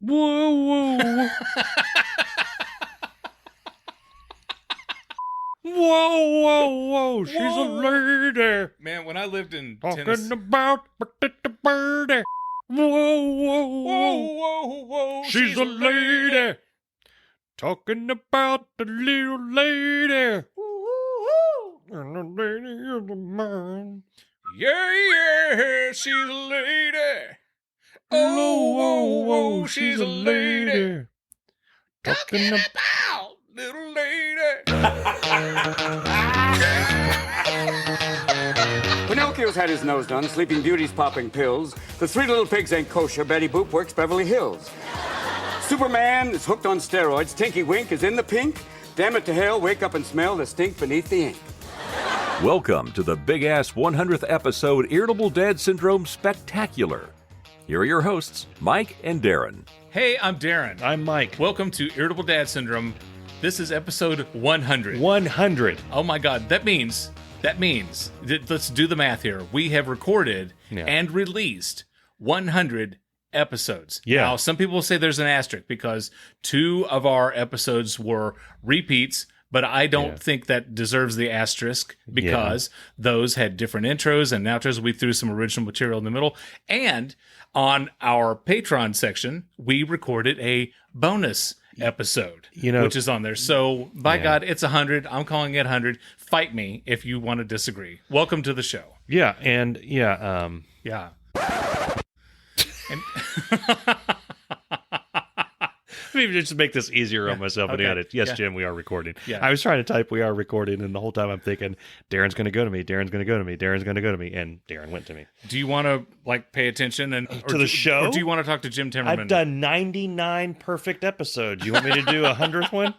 Whoa, whoa. Whoa, whoa, whoa. She's a lady. Man, when I lived in Talking Tennessee... about the birdie. Whoa, whoa, whoa. whoa, whoa. She's a lady. Talking about the little lady. And the lady is a man. Yeah, she's a lady. Oh, whoa, whoa, she's a lady. Talking about little lady. Pinocchio's had his nose done, Sleeping Beauty's popping pills. The Three Little Pigs ain't kosher, Betty Boop works Beverly Hills. Superman is hooked on steroids, Tinky Wink is in the pink. Damn it to hell, wake up and smell the stink beneath the ink. Welcome to the big-ass 100th episode Irritable Dad Syndrome Spectacular. Here are your hosts, Mike and Darin. Hey, I'm Darin. I'm Mike. Welcome to Irritable Dad Syndrome. This is episode 100. 100. Oh my God, that means, let's do the math here. We have recorded and released 100 episodes. Yeah. Now, some people say there's an asterisk because 2 of our episodes were repeats, but I don't think that deserves the asterisk because those had different intros and outros. We threw some original material in the middle. And on our Patreon section, we recorded a bonus episode, which is on there. So, by God, it's 100. I'm calling it 100. Fight me if you want to disagree. Welcome to the show. Yeah, and Yeah. And Let me just make this easier on myself and the edit. Yes, Jim, we are recording. I was trying to type we are recording, and the whole time I'm thinking, Darin's going to go to me, Darin's going to go to me, Darin's going to go to me, and Darin went to me. Do you want to pay attention to the show? Or do you want to talk to Jim Timmerman? I've done 99 perfect episodes. You want me to do a 100th one?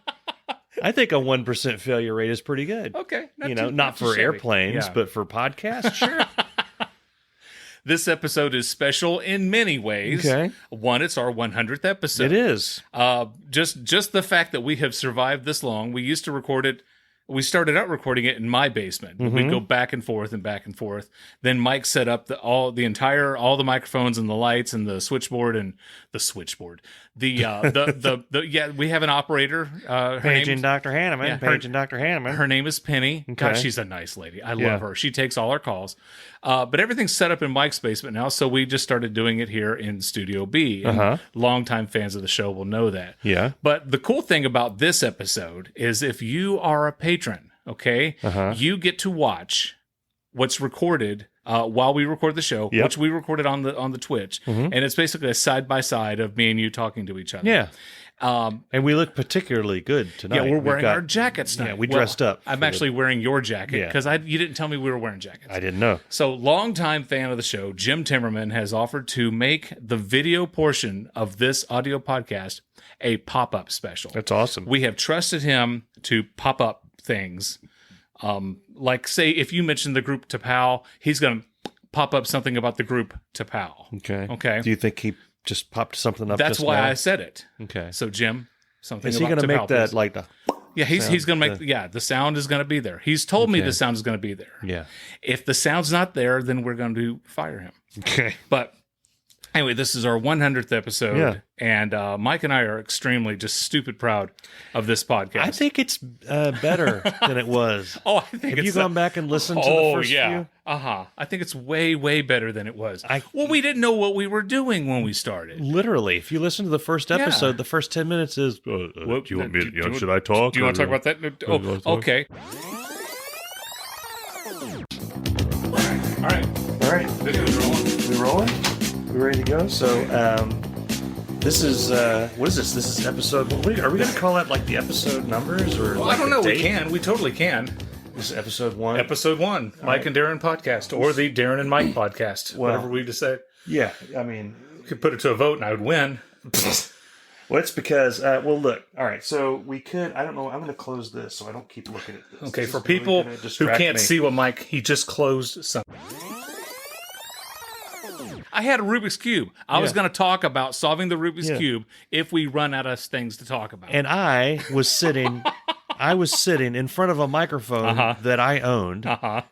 I think a 1% failure rate is pretty good. Okay. Not for airplanes, but for podcasts, sure. This episode is special in many ways. Okay. One, it's our 100th episode. It is. Just the fact that we have survived this long. We used to record it. We started out recording it in my basement. Mm-hmm. We'd go back and forth and back and forth. Then Mike set up all the microphones and the lights and the switchboard and the switchboard. We have an operator. Paging Dr. Hanneman. Paging Dr. Hanneman. Her name is Penny. Okay. God, she's a nice lady. I love her. She takes all our calls. But everything's set up in Mike's basement now, so we just started doing it here in Studio B. And longtime fans of the show will know that. Yeah. But the cool thing about this episode is if you are a patron, you get to watch what's recorded while we record the show, which we recorded on the Twitch, and it's basically a side by side of me and you talking to each other. Yeah. And we look particularly good tonight. Yeah, we're wearing our jackets tonight. Yeah, we dressed up. I'm actually wearing your jacket because you didn't tell me we were wearing jackets. I didn't know. So, longtime fan of the show, Jim Timmerman has offered to make the video portion of this audio podcast a pop-up special. That's awesome. We have trusted him to pop up things. Like, say, if you mention the group Tapao, he's going to pop up something about the group Tapao. Okay. Do you think he just popped something up? That's why I said it. Okay. So, Jim, something is about he going to make that please. like the? Yeah, he's going to make the sound is going to be there. He's told me the sound is going to be there. Yeah. If the sound's not there, then we're going to fire him. Okay. But anyway, this is our 100th episode, and Mike and I are extremely just stupid proud of this podcast. I think it's better than it was. I think Have you gone back and listened to the first few? I think it's way, way better than it was. We didn't know what we were doing when we started. Literally, if you listen to the first episode, the first 10 minutes is, do you want me to, should I talk? Do you want to talk about that? Okay. All right. Video's rolling. We rolling? We ready to go? So, this is, what is this? This is episode, are we going to call that like the episode numbers? Or Well, like I don't know. the We date? can. We totally can. This is episode 1? Episode 1, Mike and Darin podcast, or the Darin and Mike podcast, whatever we decide. Yeah, I mean... We could put it to a vote and I would win. Well, it's because, look, all right, so we could, I don't know, I'm going to close this so I don't keep looking at this. Okay, This for is really people gonna who distract can't me. see what Mike, he just closed something. I had a Rubik's Cube. I was going to talk about solving the Rubik's Cube if we run out of things to talk about. And I was sitting in front of a microphone that I owned,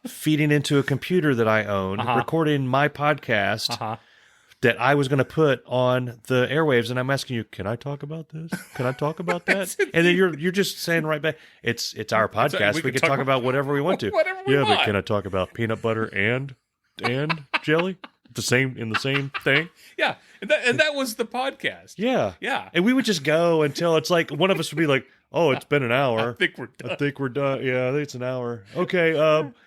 feeding into a computer that I owned, recording my podcast that I was going to put on the airwaves, and I'm asking you, can I talk about this? Can I talk about that? And then you're just saying right back, it's our podcast. We can talk about whatever we want to. Whatever we want. But can I talk about peanut butter and jelly? In the same thing? Yeah. And that was the podcast. Yeah. Yeah. And we would just go until it's like one of us would be like, oh, it's been an hour. I think we're done. Yeah, I think it's an hour. Okay,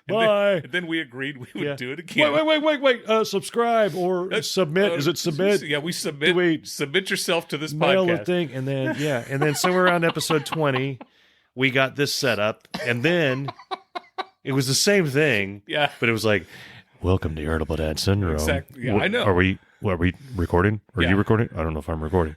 bye. And then we agreed we would do it again. Wait. Subscribe or submit. Is it submit? Yeah, we submit. Submit yourself to this podcast. Mail a thing. And then somewhere around episode 20, we got this set up. And then it was the same thing. Yeah. But it was like, welcome to Irritable Dad Syndrome. Exactly. Yeah, I know. Are we recording? Are you recording? I don't know if I'm recording.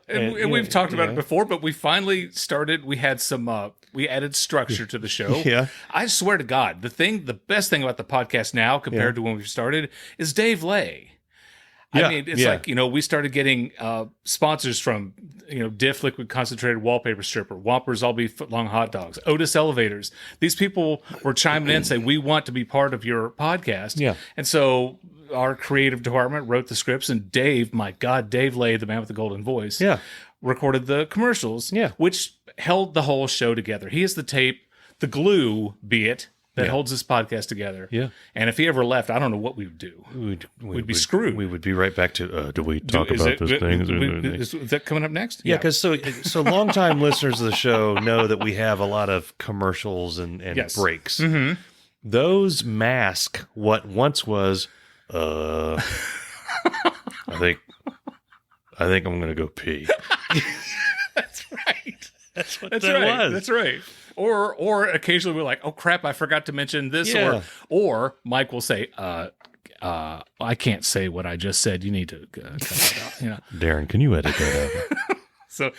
And we've talked about it before, but we finally started. We had some. We added structure to the show. Yeah. I swear to God, the best thing about the podcast now compared to when we started is Dave Lay. I mean, it's like, we started getting sponsors from, Diff Liquid Concentrated Wallpaper Stripper, Whoppers All Beef Footlong Hot Dogs, Otis Elevators. These people were chiming in and saying, we want to be part of your podcast. Yeah. And so our creative department wrote the scripts, and Dave, my God, Dave Lay, the man with the golden voice, recorded the commercials, which held the whole show together. He is the tape, the glue, that holds this podcast together. Yeah. And if he ever left, I don't know what we would do. We'd be screwed. We would be right back to, do we talk about this thing? Is that coming up next? Yeah, because so longtime listeners of the show know that we have a lot of commercials and breaks. Mm-hmm. Those mask what once was, I think I'm going to go pee. That's right. That's what that was. That's right. Or occasionally we're like, oh crap, I forgot to mention this. Yeah. Or Mike will say, I can't say what I just said. You need to cut it out. Darin, can you edit that out? So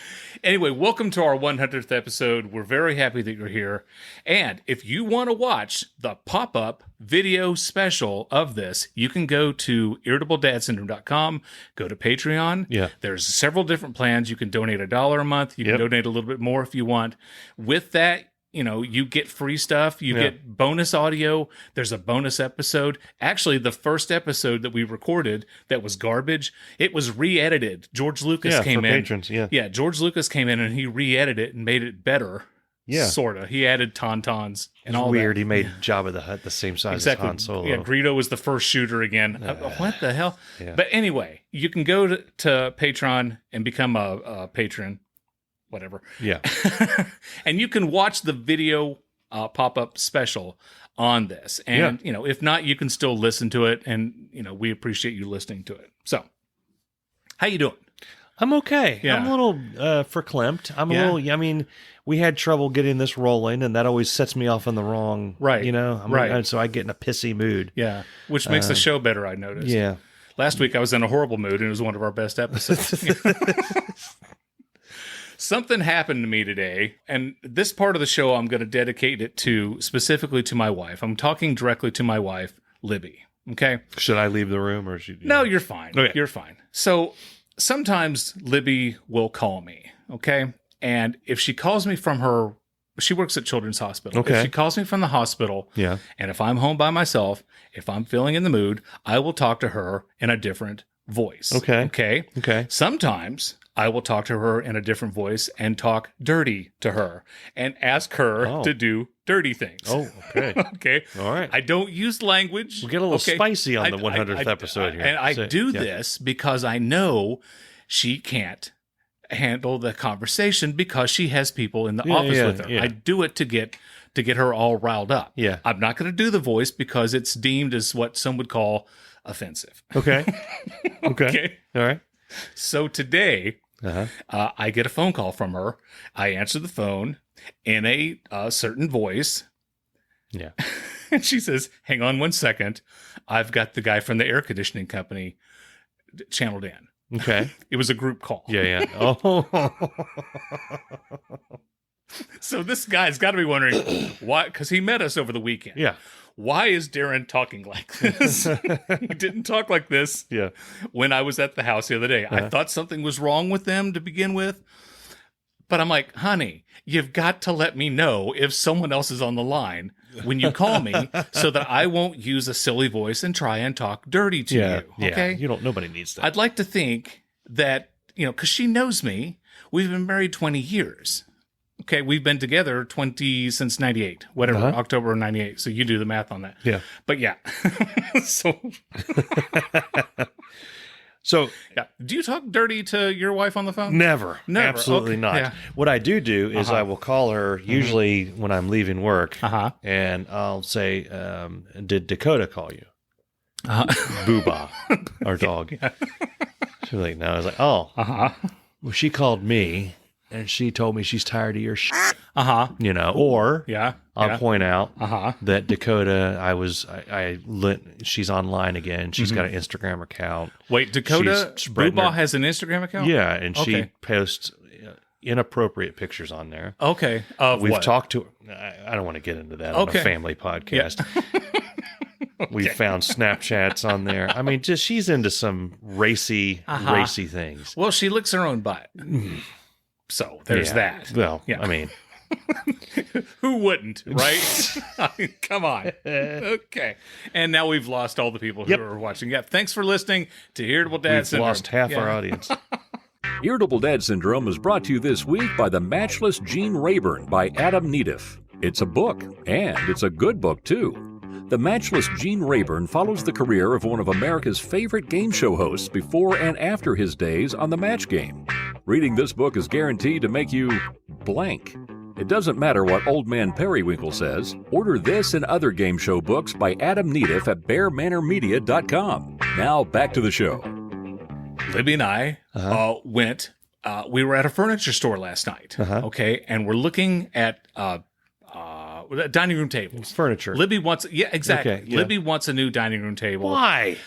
anyway, welcome to our 100th episode. We're very happy that you're here. And if you want to watch the pop-up video special of this, you can go to irritabledadsyndrome.com, go to Patreon. Yeah. There's several different plans. You can donate $1 a month. You can donate a little bit more if you want. With that, you get free stuff. You get bonus audio. There's a bonus episode. Actually, the first episode that we recorded that was garbage, it was re-edited. George Lucas came in. Patrons, yeah. George Lucas came in and he re-edited it and made it better. Yeah. Sort of. He added tauntauns and all weird. that. He made Jabba the Hutt the same size as Han Solo. Yeah, Greedo was the first shooter again. What the hell? Yeah. But anyway, you can go to Patreon and become a patron. Whatever. Yeah. And you can watch the video pop-up special on this. And, if not, you can still listen to it. And, we appreciate you listening to it. So, how you doing? I'm okay. Yeah. I'm a little verklempt. I'm a little, I mean, we had trouble getting this rolling, and that always sets me off on the wrong, right. So I get in a pissy mood. Yeah. Which makes the show better, I noticed. Yeah. Last week I was in a horrible mood, and it was one of our best episodes. Something happened to me today, and this part of the show I'm going to dedicate it specifically to my wife. I'm talking directly to my wife, Libby. Okay? Should I leave the room or should you? No, you're fine. Okay. You're fine. So sometimes Libby will call me, okay? And if she calls me from she works at Children's Hospital. Okay. If she calls me from the hospital, and if I'm home by myself, if I'm feeling in the mood, I will talk to her in a different voice. Okay. Sometimes I will talk to her in a different voice and talk dirty to her and ask her to do dirty things. Oh, okay. Okay. All right. I don't use language. We'll get a little spicy on the 100th episode here. And I do this because I know she can't handle the conversation because she has people in the office with her. Yeah. I do it to get her all riled up. Yeah. I'm not going to do the voice because it's deemed as what some would call offensive. Okay. Okay. All right. So today, I get a phone call from her. I answer the phone in a certain voice. Yeah. And she says, hang on 1 second. I've got the guy from the air conditioning company channeled in. Okay. It was a group call. Yeah. Oh. So this guy's got to be wondering why, because he met us over the weekend. Yeah. Why is Darin talking like this? He didn't talk like this when I was at the house the other day. I thought something was wrong with them to begin with. But I'm like, honey, you've got to let me know if someone else is on the line. when you call me so that I won't use a silly voice and try and talk dirty to you. Okay. Yeah. Nobody needs that. I'd like to think that, because she knows me. We've been married 20 years. Okay. We've been together since 98, whatever, October of 98. So you do the math on that. Yeah. But yeah. So, yeah. Do you talk dirty to your wife on the phone? Never. Absolutely okay. not. Yeah. What I do is I will call her usually when I'm leaving work, and I'll say, did Dakota call you? Booba, our dog. Yeah. She's like, no. I was like, oh. Well, she called me, and she told me she's tired of your shit. Or I'll point out that Dakota, she's online again. She's got an Instagram account. Wait, Dakota Booba has an Instagram account? Yeah, and she posts inappropriate pictures on there. Okay. We've talked to her. I don't want to get into that on a family podcast. Yeah. We found Snapchats on there. I mean, she's into some racy things. Well, she licks her own butt. So there's that. Well, I mean, who wouldn't, right? I mean, come on. Okay. And now we've lost all the people who are watching. Yeah. Thanks for listening to Irritable Dad Syndrome. We've lost half our audience. Irritable Dad Syndrome is brought to you this week by The Matchless Gene Rayburn by Adam Neediff. It's a book, and it's a good book, too. The Matchless Gene Rayburn follows the career of one of America's favorite game show hosts before and after his days on the Match Game. Reading this book is guaranteed to make you blank. It doesn't matter what Old Man Periwinkle says. Order this and other game show books by Adam Neediff at BearManorMedia.com. Now, back to the show. Libby and I went, we were at a furniture store last night, okay, and we're looking at dining room tables. Furniture. Libby wants, exactly. Okay, yeah. Libby wants a new dining room table. Why?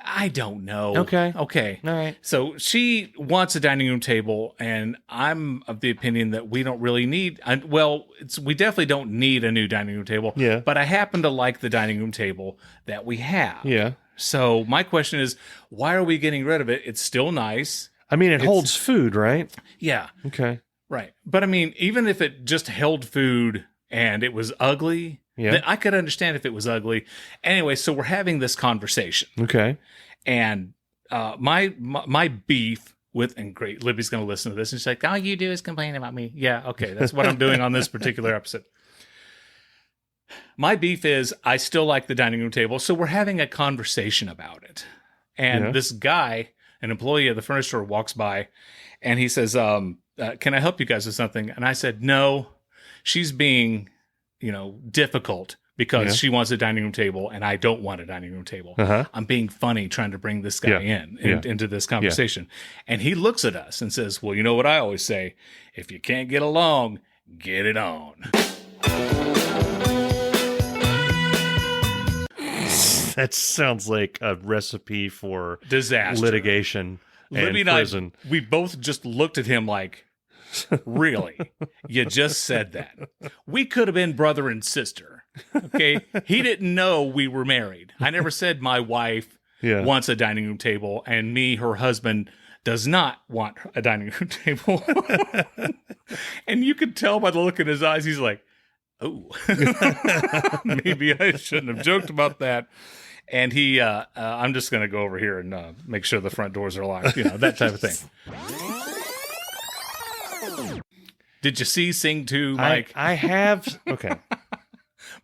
I don't know. Okay. All right. So she wants a dining room table, and I'm of the opinion that we don't really need. We definitely don't need a new dining room table. Yeah. But I happen to like the dining room table that we have. Yeah. So my question is, why are we getting rid of it? It's still nice. I mean, it holds food, right? Yeah. Okay. Right. But I mean, even if it just held food and it was ugly. Yeah. I could understand if it was ugly. Anyway, so we're having this conversation. Okay. And my beef with, and great, Libby's going to listen to this, and she's like, all you do is complain about me. Yeah, okay, that's what I'm doing on this particular episode. My beef is I still like the dining room table, so we're having a conversation about it. And this guy, an employee of the furniture store, walks by, and he says, can I help you guys with something? And I said, no, she's being difficult because she wants a dining room table and I don't want a dining room table. I'm being funny trying to bring this guy into this conversation. And he looks at us and says, well, you know what I always say, if you can't get along, get it on. That sounds like a recipe for disaster, litigation, and prison. We both just looked at him like, really? You just said that. We could have been brother and sister. Okay. He didn't know we were married. I never said my wife wants a dining room table and me, her husband, does not want a dining room table. And you could tell by the look in his eyes, he's like, oh, maybe I shouldn't have joked about that. And he, I'm just going to go over here and make sure the front doors are locked, that type of thing. Did you see Sing 2, Mike? I have. Okay.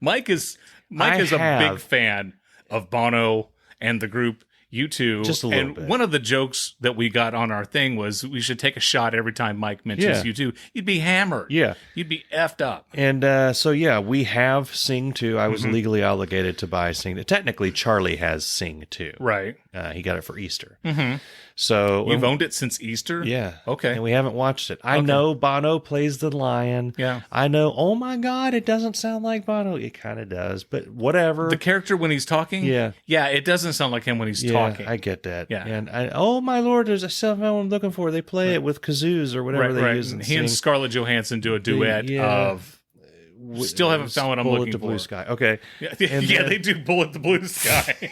Mike is a big fan of Bono and the group U2. Just a little bit. One of the jokes that we got on our thing was we should take a shot every time Mike mentions U2. You'd be hammered. Yeah. You'd be effed up. And we have Sing 2. I was legally obligated to buy Sing 2. Technically, Charlie has Sing 2. Right. He got it for Easter. Mm-hmm. So you've owned it since Easter? Yeah. Okay. And we haven't watched it. I know Bono plays the lion. Yeah. I know, oh my God, it doesn't sound like Bono. It kind of does, but whatever. The character when he's talking? Yeah. Yeah, it doesn't sound like him when he's talking. I get that. Yeah. And oh my Lord, there's a cell phone I'm looking for. They play it with kazoos or whatever they use. And he and Scarlett Johansson do a duet of... Still haven't found what I'm looking for. Bullet the Blue Sky. Okay. Yeah, they do Bullet the Blue Sky.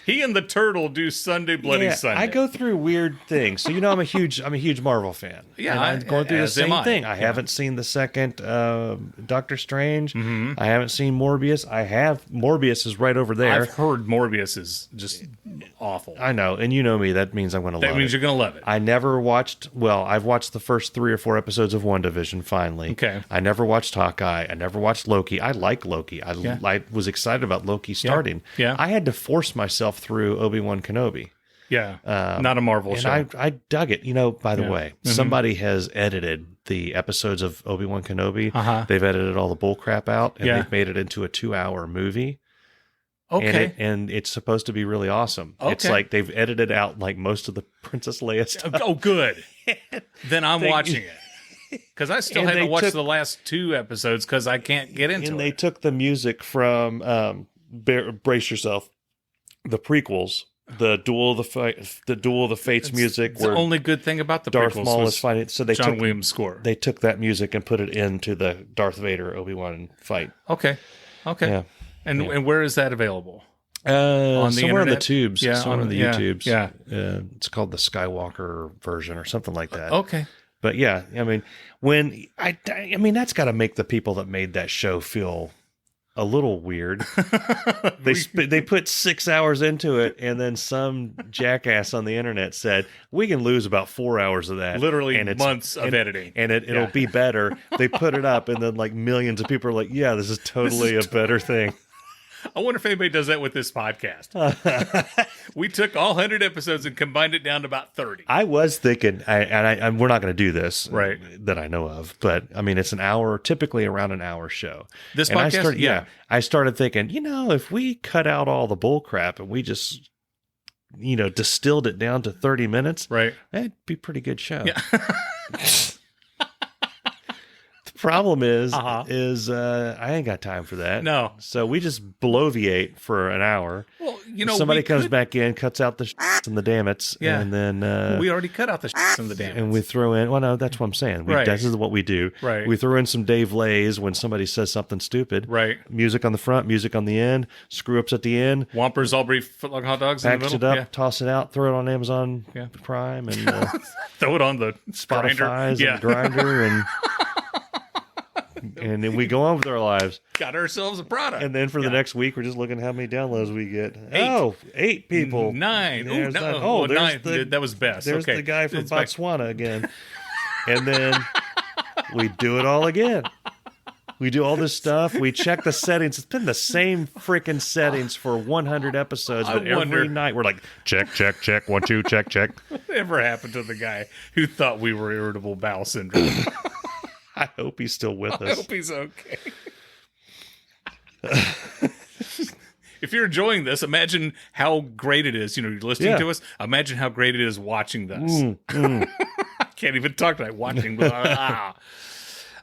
He and the turtle do Sunday Bloody Sunday. I go through weird things. So I'm a huge Marvel fan. Yeah, and I'm going through the same thing. I haven't seen the second Doctor Strange. Mm-hmm. I haven't seen Morbius. Morbius is right over there. I've heard Morbius is just awful. I know, and you know me. That means I'm going to love it. That means you're going to love it. I never watched. Well, I've watched the first 3 or 4 episodes of WandaVision. Finally, okay. I never watched Hawkeye. I never watched Loki. I like Loki. I was excited about Loki starting. Yeah. I had to force myself through Obi-Wan Kenobi. Yeah, not a Marvel show. And I dug it. By the way, somebody has edited the episodes of Obi-Wan Kenobi. Uh-huh. They've edited all the bull crap out, and they've made it into a 2-hour movie. Okay. And it's supposed to be really awesome. Okay. It's like they've edited out like most of the Princess Leia stuff. Oh, good. Then I'm watching it. Because I still haven't watched the last 2 episodes because I can't get into it. And they took the music from Brace Yourself, the prequels, the Duel of the Fates music. The only good thing about the Darth prequels Maul was is fighting. So they John took Williams' score. They took that music and put it into the Darth Vader Obi-Wan fight. Okay. Yeah. And where is that available? On the somewhere internet? on the tubes. Yeah, somewhere on the YouTubes. Yeah. It's called the Skywalker version or something like that. Okay. But yeah, when that's got to make the people that made that show feel a little weird. They put 6 hours into it, and then some jackass on the internet said we can lose about 4 hours of that. Literally, and months of editing, and it'll be better. They put it up, and then like millions of people are like, "Yeah, this is totally a better thing." I wonder if anybody does that with this podcast. We took all 100 episodes and combined it down to about 30. I was thinking, and we're not going to do this, right? That I know of, but it's an hour, typically around an hour show. This and podcast, I started thinking, if we cut out all the bull crap and we just, distilled it down to 30 minutes, right? That'd be a pretty good show. Yeah. Problem is I ain't got time for that. No. So we just bloviate for an hour. Well, somebody comes back in, cuts out the and the dammits, and then we already cut out the and the dammits, and we throw in. Well, no, that's what I'm saying. This is what we do. Right. We throw in some Dave Lays when somebody says something stupid. Right. Music on the front, music on the end, screw ups at the end. Whompers, Aubrey, footlong hot dogs. Package it up, toss it out, throw it on Amazon Prime, and throw it on the Spotify's and Grinder and. And then we go on with our lives. Got ourselves a product. And then for the next week, we're just looking at how many downloads we get. 8. Oh, 8 people. 9. There's 9. That was best. There's the guy from Botswana again. And then we do it all again. We do all this stuff. We check the settings. It's been the same freaking settings for 100 episodes. But every night we're like, check, 1, 2, check. Whatever happened to the guy who thought we were irritable bowel syndrome? I hope he's still with us. I hope he's okay. If you're enjoying this, imagine how great it is. You're listening to us. Imagine how great it is watching this. I can't even talk tonight. Watching.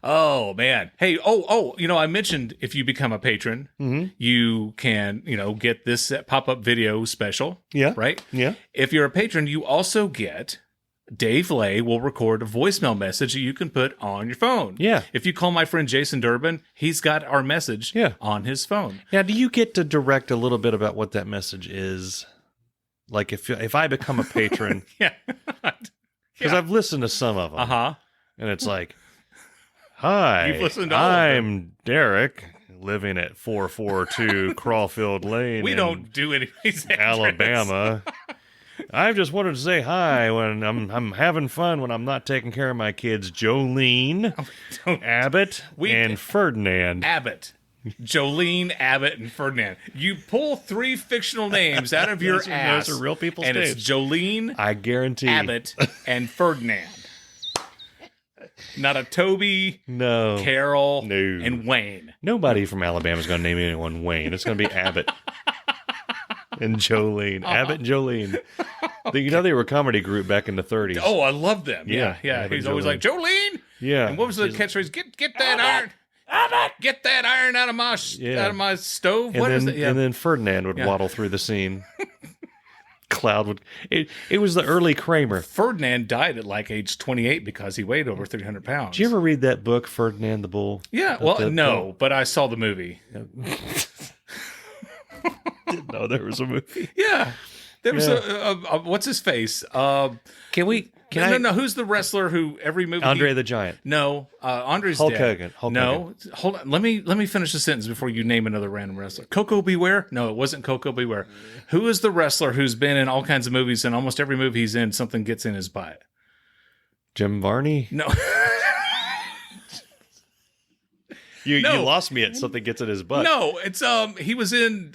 Oh man. Hey. I mentioned if you become a patron, you can get this pop-up video special. Yeah. Right. Yeah. If you're a patron, you also get. Dave Lay will record a voicemail message that you can put on your phone. Yeah. If you call my friend Jason Durbin, he's got our message on his phone. Now, do you get to direct a little bit about what that message is? Like if I become a patron. Yeah. Because I've listened to some of them. Uh-huh. And it's like, hi, you've listened to all of them. I'm Derek, living at 442 Crawfield Lane. We don't do anything. Alabama. I just wanted to say hi when I'm having fun when I'm not taking care of my kids, Jolene, Abbott, and Ferdinand. Abbott. Jolene, Abbott, and Ferdinand. You pull 3 fictional names out of your ass. Those are real people's names. And it's Jolene, I guarantee. Abbott, and Ferdinand. Not a Toby, Carol, and Wayne. Nobody from Alabama is going to name anyone Wayne. It's going to be Abbott. And Jolene. Abbott and Jolene. Okay. They were a comedy group back in the 30s. Oh, I love them. Yeah. He's always like, Jolene! Yeah. And what was the catchphrrise? Get that iron. Abbott! Get that iron out of my stove. And then Ferdinand would waddle through the scene. Cloud would... It was the early Kramer. Ferdinand died at like age 28 because he weighed over 300 pounds. Did you ever read that book, Ferdinand the Bull? Yeah. But I saw the movie. No, there was a movie. Yeah. There was a what's his face? No, who's the wrestler who every movie Andre the Giant. No, Andre's Hulk dead. Hogan. Hold on. Let me finish the sentence before you name another random wrestler. Coco Beware? No, it wasn't Coco Beware. Who is the wrestler who's been in all kinds of movies and almost every movie he's in, something gets in his butt? Jim Varney? No. You lost me at something gets in his butt. No, it's he was in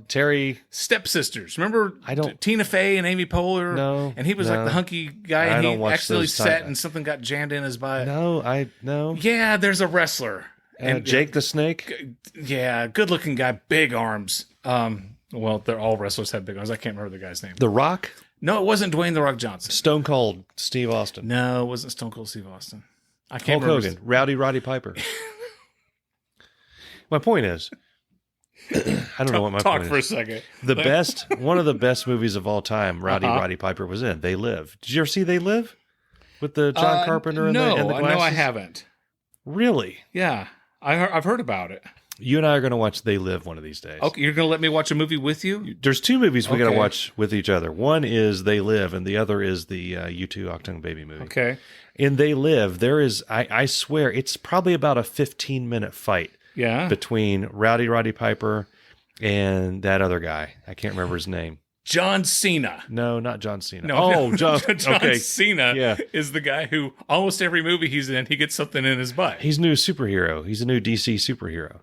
Terry Stepsisters. Remember Tina Fey and Amy Poehler? No. And he was like the hunky guy and he accidentally sat and and something got jammed in his butt. No. Yeah, there's a wrestler. And Jake the Snake? Yeah, good looking guy, big arms. Well, they're all wrestlers have big arms. I can't remember the guy's name. The Rock? No, it wasn't Dwayne The Rock Johnson. Stone Cold Steve Austin. No, it wasn't Stone Cold Steve Austin. I can't Hulk remember. Hogan. Roddy Piper. My point is, I don't know what my point is. Talk for a second. One of the best movies of all time, Roddy Piper was in. They Live. Did you ever see They Live? With the John Carpenter and the glasses? No, I haven't. Really? Yeah. I've heard about it. You and I are going to watch They Live one of these days. Okay, you're going to let me watch a movie with you? There's two movies we got to watch with each other. One is They Live, and the other is the U2 Octung Baby movie. Okay. In They Live, there is, I swear, it's probably about a 15-minute fight. Yeah. Between Roddy Piper and that other guy. I can't remember his name. John Cena. No, not John Cena. No, John okay. Cena is the guy who almost every movie he's in, he gets something in his butt. He's a new superhero. He's a new DC superhero.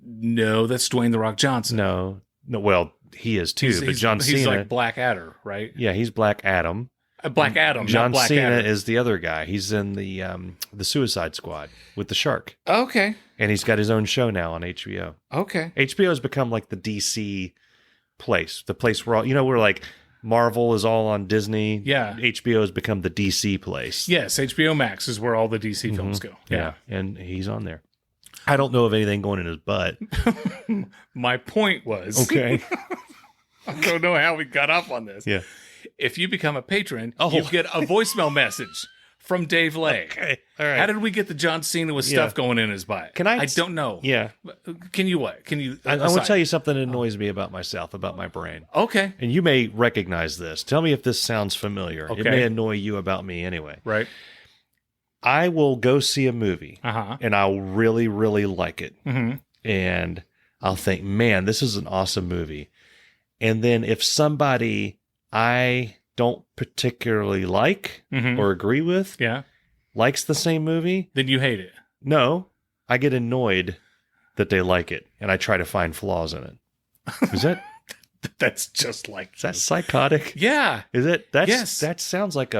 No, that's Dwayne The Rock Johnson. No, well, he is too, but John Cena. He's like Black Adder, right? Yeah, he's Black Adam. Black Adam, John not Black Cena Adder. is the other guy. He's in the Suicide Squad with the shark. Okay. And he's got his own show now on HBO. Okay. HBO has become like the DC place, the place where where like Marvel is all on Disney. Yeah. HBO has become the DC place. Yes, HBO Max is where all the DC films go. Yeah, and he's on there. I don't know of anything going in his butt. My point was... Okay. I don't know how we got off on this. Yeah. If you become a patron, you get a voicemail message from Dave Lay. Okay. All right. How did we get the John Cena with stuff going in his butt? I don't know. Yeah. Can you what? Can you... I want to tell you something that annoys me about myself, about my brain. Okay. And you may recognize this. Tell me if this sounds familiar. Okay. It may annoy you about me anyway. Right. I will go see a movie and I'll really, really like it. Mm-hmm. And I'll think, man, this is an awesome movie. And then if somebody I don't particularly like or agree with likes the same movie, then you hate it. No, I get annoyed that they like it and I try to find flaws in it. Is that that's just like is that psychotic? Yeah. Is it? Yes. That sounds like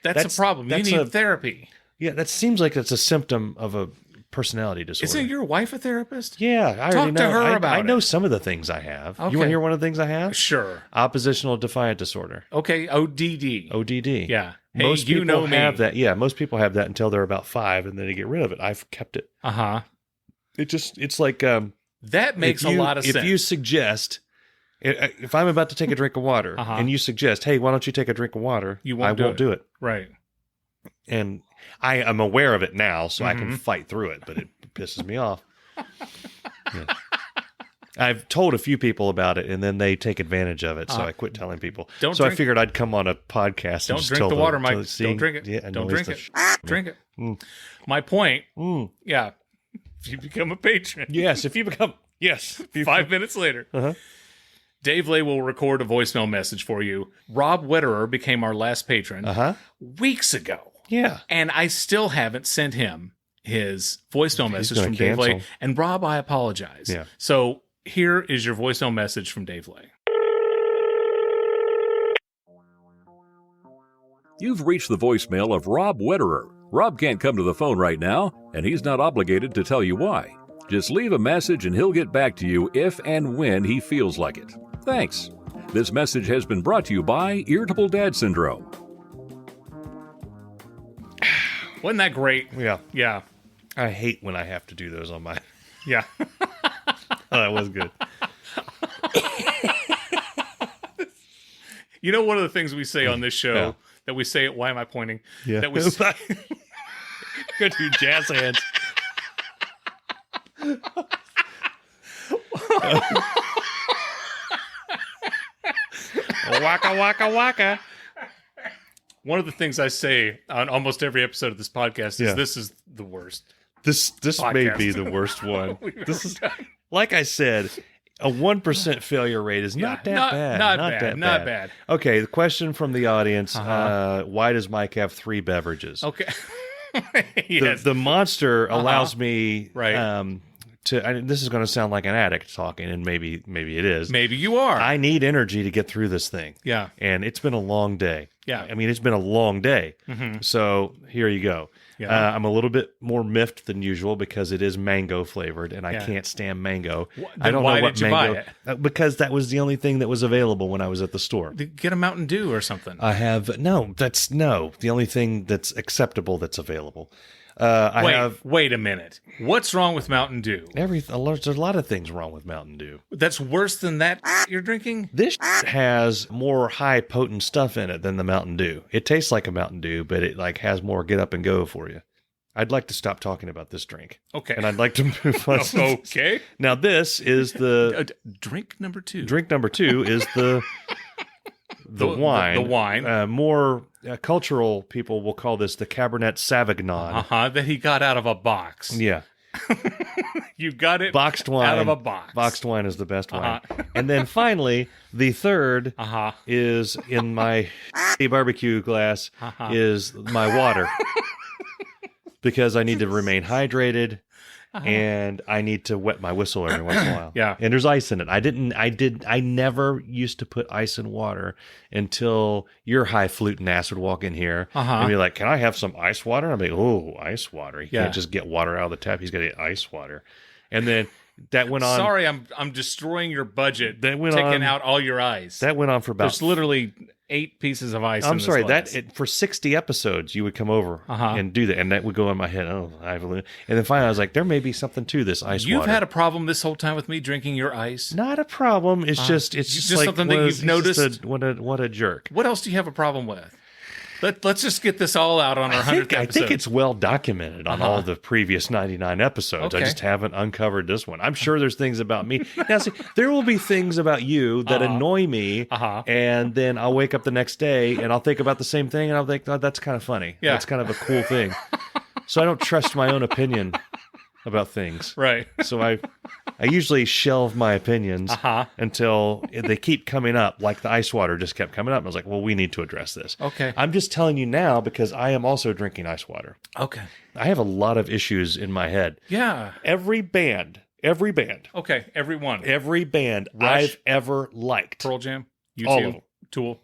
that's a problem. You need therapy. Yeah, that seems like it's a symptom of a personality disorder. Isn't your wife a therapist? Yeah, I already know. Talk to her about it. I know some of the things I have. Okay. You want to hear one of the things I have? Sure. Oppositional defiant disorder. Okay, ODD. ODD. Yeah. Hey, most people have me. that. Yeah, most people have that until they're about 5 and then they get rid of it. I've kept it. Uh-huh. It's like that makes a lot of sense. If you suggest, if I'm about to take a drink of water and you suggest, hey, why don't you take a drink of water? I won't do it. Right. And I am aware of it now, so I can fight through it, but it pisses me off. Yeah. I've told a few people about it, and then they take advantage of it, so I quit telling people. I figured I'd come on a podcast and just drink tell the water, Mike. Don't drink it. Yeah, don't drink it. Drink it. My point, if you become a patron. Yes, if you become, 5 minutes later. Dave Lay will record a voicemail message for you. Rob Wetterer became our last patron weeks ago. Yeah. And I still haven't sent him his voicemail message from Dave Lay. And Rob, I apologize. Yeah. So here is your voicemail message from Dave Lay. You've reached the voicemail of Rob Wetterer. Rob can't come to the phone right now, and he's not obligated to tell you why. Just leave a message and he'll get back to you if and when he feels like it. Thanks. This message has been brought to you by Irritable Dad Syndrome. Wasn't that great? Yeah. Yeah. I hate when I have to do those on my... Yeah. That was good. You know, one of the things we say on this show that we say, why am I pointing? Yeah. That we Good to jazz hands. waka, waka, waka. One of the things I say on almost every episode of this podcast is this is the worst. This may be the worst one. This is, like I said, a 1% failure rate is not that bad. Not bad. Okay, the question from the audience, why does Mike have 3 beverages? Okay. Yes. The monster allows me right. This is going to sound like an addict talking, and maybe it is. Maybe you are. I need energy to get through this thing. Yeah. And it's been a long day. Yeah. I mean, it's been a long day. Mm-hmm. So here you go. Yeah. I'm a little bit more miffed than usual because it is mango flavored, and I can't stand mango. I don't know what did you mango. Buy it? Because that was the only thing that was available when I was at the store. Get a Mountain Dew or something. I have the only thing that's acceptable that's available. Wait a minute. What's wrong with Mountain Dew? There's a lot of things wrong with Mountain Dew. That's worse than that you're drinking? This has more high potent stuff in it than the Mountain Dew. It tastes like a Mountain Dew, but it has more get up and go for you. I'd like to stop talking about this drink. Okay. And I'd like to move on. Okay. Now this is the drink number 2. Drink number 2 is the wine. The wine. More cultural people will call this the Cabernet Sauvignon. That he got out of a box. Yeah. You got it boxed wine out of a box. Boxed wine is the best wine. And then finally, the third is in my barbecue glass is my water. Because I need to remain hydrated. And I need to wet my whistle every once in a while. Yeah. And there's ice in it. I never used to put ice in water until your highfalutin ass would walk in here and be like, "Can I have some ice water?" And I'm like, "Oh, ice water. You can't just get water out of the tap. He's got to get ice water." And then that went on. Sorry, I'm destroying your budget. That went taking on, out all your ice. That went on for about. There's literally 8 pieces of ice. I'm sorry. For 60 episodes, you would come over and do that, and that would go in my head. Oh, and then finally, I was like, there may be something to this ice water. You've had a problem this whole time with me drinking your ice. Not a problem. It's just like something that you've noticed. What a jerk. What else do you have a problem with? Let's just get this all out on our 100th episode. I think it's well documented on all the previous 99 episodes. Okay. I just haven't uncovered this one. I'm sure there's things about me. Now, see, there will be things about you that annoy me, and then I'll wake up the next day and I'll think about the same thing, and I'll think, oh, that's kind of funny. Yeah. That's kind of a cool thing. So I don't trust my own opinion about things. Right. So I usually shelve my opinions until they keep coming up, like the ice water just kept coming up. I was like, well, we need to address this. Okay. I'm just telling you now because I am also drinking ice water. Okay. I have a lot of issues in my head. Yeah. Every band. Okay, everyone. Every band Rush, I've ever liked. Pearl Jam, U2, all of them. Tool.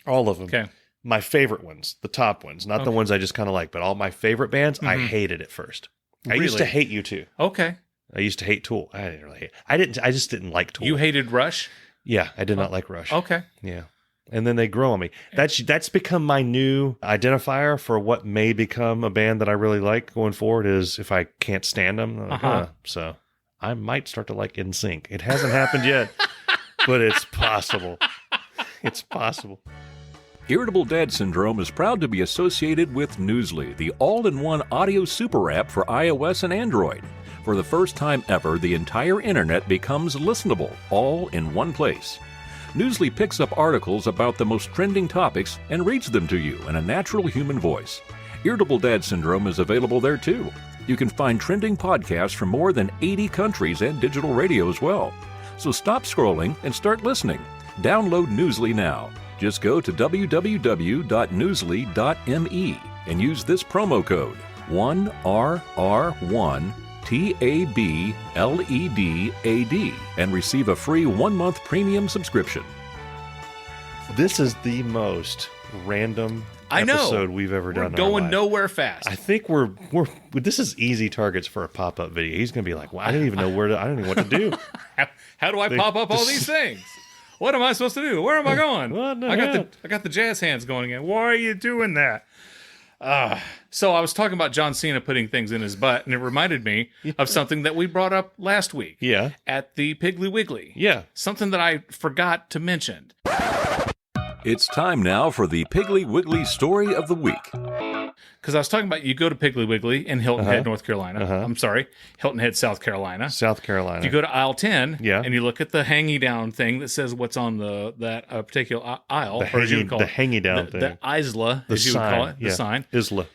All of them. Okay. My favorite ones, the top ones, not the ones I just kind of like, but all my favorite bands, I hated at first. I used to hate U2. Okay. I used to hate Tool. I didn't really hate. I just didn't like Tool. You hated Rush? Yeah, I did not like Rush. Okay. Yeah. And then they grow on me. That's become my new identifier for what may become a band that I really like going forward is if I can't stand them. Like, so I might start to like NSYNC. It hasn't happened yet, but it's possible. It's possible. Irritable Dad Syndrome is proud to be associated with Newsly, the all-in-one audio super app for iOS and Android. For the first time ever, the entire internet becomes listenable, all in one place. Newsly picks up articles about the most trending topics and reads them to you in a natural human voice. Irritable Dad Syndrome is available there too. You can find trending podcasts from more than 80 countries and digital radio as well. So stop scrolling and start listening. Download Newsly now. Just go to www.newsly.me and use this promo code 1RR1TABLEDAD and receive a free 1-month premium subscription. This is the most random episode we've ever done. We're going nowhere fast. I think we're this is easy targets for a pop-up video. He's going to be like, well, I don't even know I don't even know what to do. How do I pop up all these things? What am I supposed to do? Where am I going? I got the jazz hands going again. Why are you doing that? So I was talking about John Cena putting things in his butt, and it reminded me of something that we brought up last week. Yeah. At the Piggly Wiggly. Yeah. Something that I forgot to mention. It's time now for the Piggly Wiggly story of the week. because I was talking about you go to Piggly Wiggly in Hilton Head, North Carolina. I'm sorry, Hilton Head, South Carolina. South Carolina. You go to aisle 10 Yeah. and you look at the hangy down thing that says what's on that particular aisle. The hangy down thing. The Isla, as you would call it, the sign. Isla.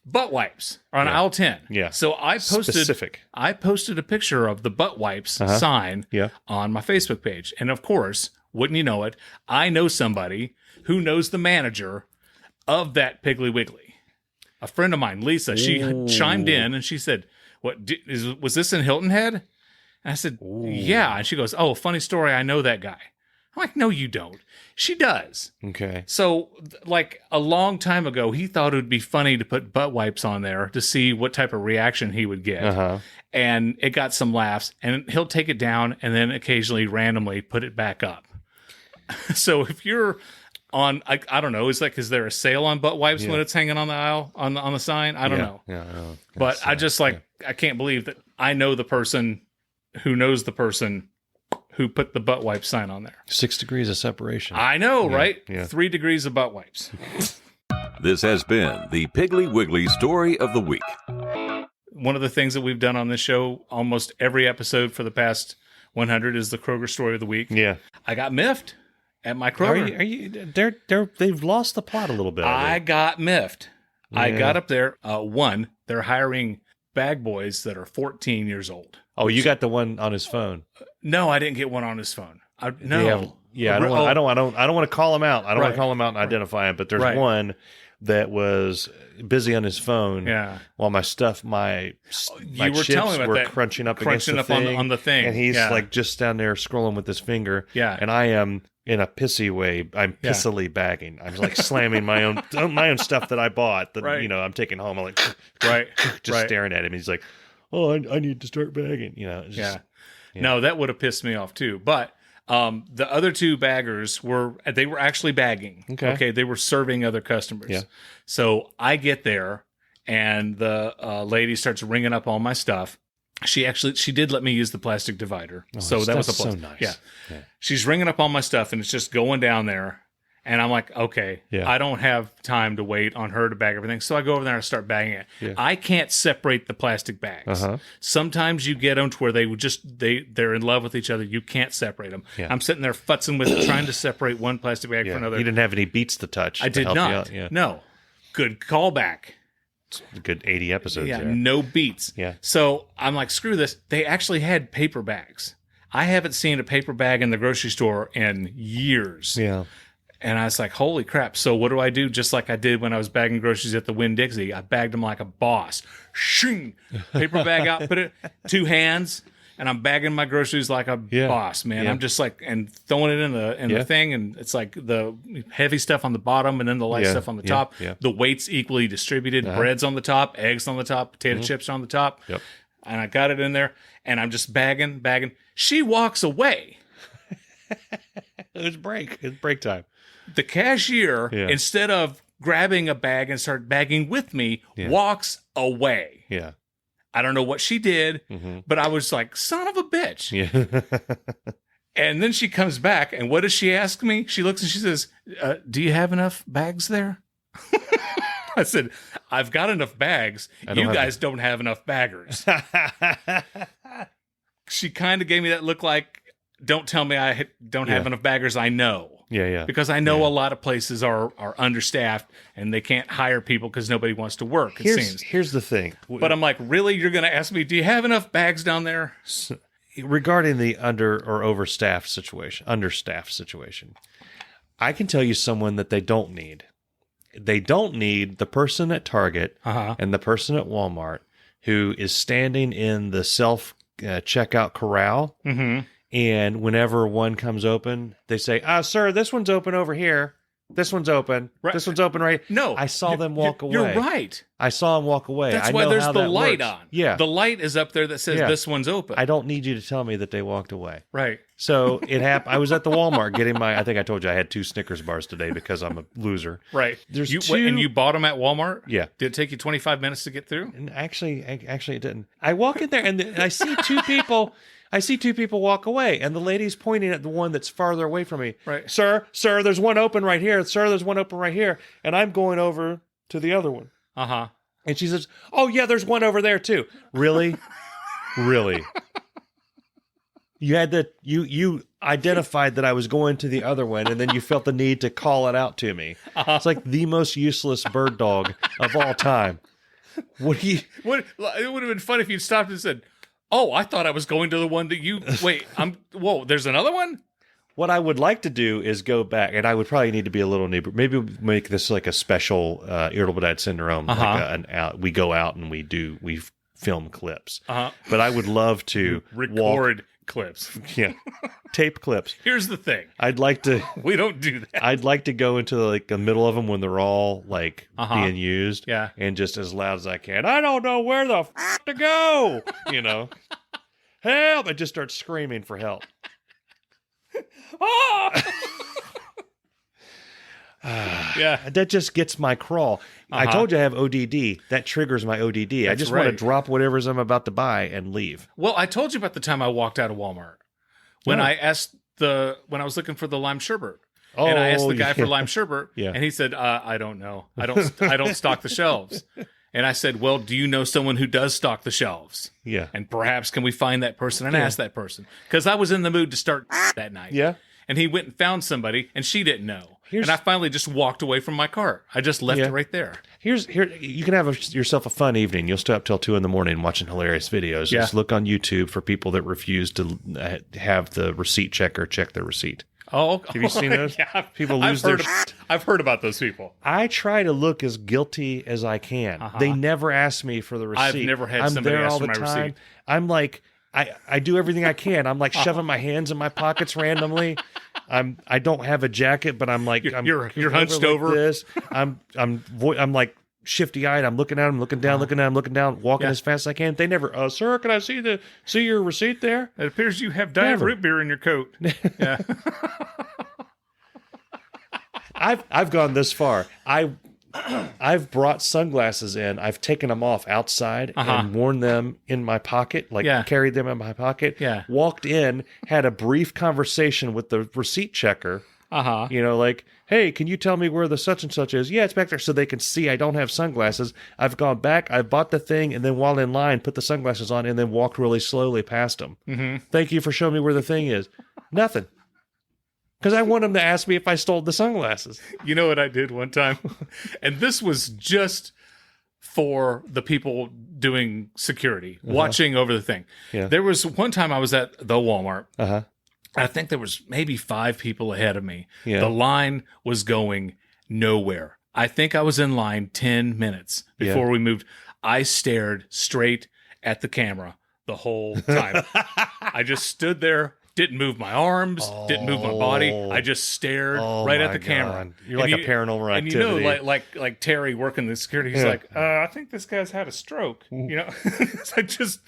Butt wipes are on aisle 10. Yeah. So I posted a picture of the butt wipes sign on my Facebook page. And of course, wouldn't you know it, I know somebody who knows the manager of that Piggly Wiggly. A friend of mine, Lisa, she chimed in and she said, was this in Hilton Head? And I said, yeah. And she goes, oh, funny story. I know that guy. I'm like, no, you don't. She does. Okay. So, like, a long time ago, he thought it would be funny to put butt wipes on there to see what type of reaction he would get. And it got some laughs. And he'll take it down and then occasionally randomly put it back up. So if you're on, I don't know, is there a sale on butt wipes when it's hanging on the aisle, on the sign? I don't know. Yeah, I know. But I just, I can't believe that I know the person who knows the person who put the butt wipe sign on there. 6 degrees of separation. I know, right? Yeah. 3 degrees of butt wipes. This has been the Piggly Wiggly Story of the Week. One of the things that we've done on this show, almost every episode for the past 100, is the Kroger Story of the Week. Yeah. I got miffed at my Kroger. They've lost the plot a little bit. I got miffed. Yeah. I got up there. One, they're hiring bag boys that are 14 years old. Oh, you got the one on his phone. No, I didn't get one on his phone. No. I don't want to call him out. I don't want to call him out and identify him, but there's one that was busy on his phone while my chips were crunching up against the thing. on the thing. And he's like just down there scrolling with his finger. Yeah. And I am in a pissy way. I'm pissily bagging. I'm like slamming my own stuff that I bought that I'm taking home. I'm like staring at him. He's like, oh, I need to start bagging. No, that would have pissed me off too. But the other two baggers were actually bagging. Okay. They were serving other customers. Yeah. So I get there and the lady starts ringing up all my stuff. She did let me use the plastic divider. So that was a plus. So nice. Yeah. She's ringing up all my stuff and it's just going down there. And I'm like, okay, I don't have time to wait on her to bag everything. So I go over there and start bagging it. Yeah. I can't separate the plastic bags. Sometimes you get them to where they're in love with each other. You can't separate them. Yeah. I'm sitting there futzing with trying to separate one plastic bag from another. You didn't have any beats to touch. I did not. No. Good callback. It's a good 80 episodes. Yeah, no beats. Yeah. So I'm like, screw this. They actually had paper bags. I haven't seen a paper bag in the grocery store in years. Yeah. And I was like, holy crap. So what do I do? Just like I did when I was bagging groceries at the Winn-Dixie. I bagged them like a boss. Shing! Paper bag out, put it, 2 hands, and I'm bagging my groceries like a boss, man. I'm just like, and throwing it in the thing, and it's like the heavy stuff on the bottom and then the light stuff on the top. Yeah. The weight's equally distributed. Bread's on the top, eggs on the top, potato chips on the top. Yep. And I got it in there, and I'm just bagging. She walks away. It was break. It's break time. The cashier, instead of grabbing a bag and start bagging with me, walks away. Yeah. I don't know what she did, but I was like, son of a bitch. Yeah. And then she comes back, and what does she ask me? She looks and she says, do you have enough bags there? I said, I've got enough bags. You guys don't have enough baggers. She kind of gave me that look like, don't tell me I don't have enough baggers. I know. Yeah. Because I know a lot of places are understaffed and they can't hire people because nobody wants to work, it seems. Here's the thing. But I'm like, really? You're going to ask me, do you have enough bags down there? Regarding the understaffed situation, I can tell you someone that they don't need. They don't need the person at Target and the person at Walmart who is standing in the self-checkout corral. And whenever one comes open, they say, sir, this one's open over here. This one's open. Right. This one's open right. No. I saw them walk away. You're right. I saw them walk away. That's why there's the light on. Yeah. The light is up there that says this one's open. I don't need you to tell me that they walked away. Right. So it happened. I was at the Walmart getting I think I told you I had 2 Snickers bars today because I'm a loser. Right. There's and you bought them at Walmart? Yeah. Did it take you 25 minutes to get through? And actually it didn't. I walk in there and I see 2 people. I see 2 people walk away, and the lady's pointing at the one that's farther away from me. Right. Sir, there's one open right here. Sir, there's one open right here. And I'm going over to the other one. Uh-huh. And she says, oh, yeah, there's one over there, too. Really? Really? You had the you identified that I was going to the other one, and then you felt the need to call it out to me. It's like the most useless bird dog of all time. What do you? It would have been fun if you'd stopped and said, "Oh, I thought I was going to the one that you." Wait, Whoa, there's another one. What I would like to do is go back, and I would probably need to be a little new. Maybe make this like a special Irritable Dad Syndrome. Like we go out and we film clips. But I would love to record clips. Yeah, tape clips. Here's the thing. I'd like to. We don't do that. I'd like to go into like the middle of them when they're all like being used. Yeah, and just as loud as I can. I don't know where the to go. Help! I just start screaming for help. Yeah, that just gets my crawl. I told you I have ODD. That triggers my ODD. I just want to drop whatever's I'm about to buy and leave. Well, I told you about the time I walked out of Walmart when I was looking for the lime sherbet. And I asked the guy for lime sherbet, and he said, "I don't know. I don't stock the shelves." And I said, "Well, do you know someone who does stock the shelves? Yeah, and perhaps can we find that person and ask that person?" Because I was in the mood to start that night. Yeah. And he went and found somebody, and she didn't know. And I finally just walked away from my cart. I just left it right there. Here, you can have yourself a fun evening. You'll stay up till 2 a.m. watching hilarious videos. Yeah. Just look on YouTube for people that refuse to have the receipt checker check their receipt. Oh, have you seen those? Yeah, people lose their. I've heard about those people. I try to look as guilty as I can. They never ask me for the receipt. I've never had somebody ask for my receipt. I'm like, I do everything I can. I'm like shoving my hands in my pockets randomly. I don't have a jacket, but I'm like you're hunched over. Like this. I'm like shifty-eyed. I'm looking at him, looking down, looking down, walking as fast as I can. They never, sir, can I see your receipt there? It appears you have Diet root beer in your coat. Yeah. I've gone this far. I've brought sunglasses in. I've taken them off outside and worn them in my pocket, carried them in my pocket. Yeah. Walked in, had a brief conversation with the receipt checker. Like, hey, can you tell me where the such and such is? Yeah, it's back there, so they can see I don't have sunglasses. I've gone back, I bought the thing, and then while in line, put the sunglasses on, and then walked really slowly past them. Mm-hmm. Thank you for showing me where the thing is. Nothing. Because I want them to ask me if I stole the sunglasses. You know what I did one time? And this was just for the people doing security, watching over the thing. Yeah. There was one time I was at the Walmart. I think there was maybe 5 people ahead of me. Yeah. The line was going nowhere. I think I was in line 10 minutes before we moved. I stared straight at the camera the whole time. I just stood there. Didn't move my arms, didn't move my body. I just stared right at the camera. You're like a paranormal activity. And like Terry working the security, he's like, I think this guy's had a stroke. So I just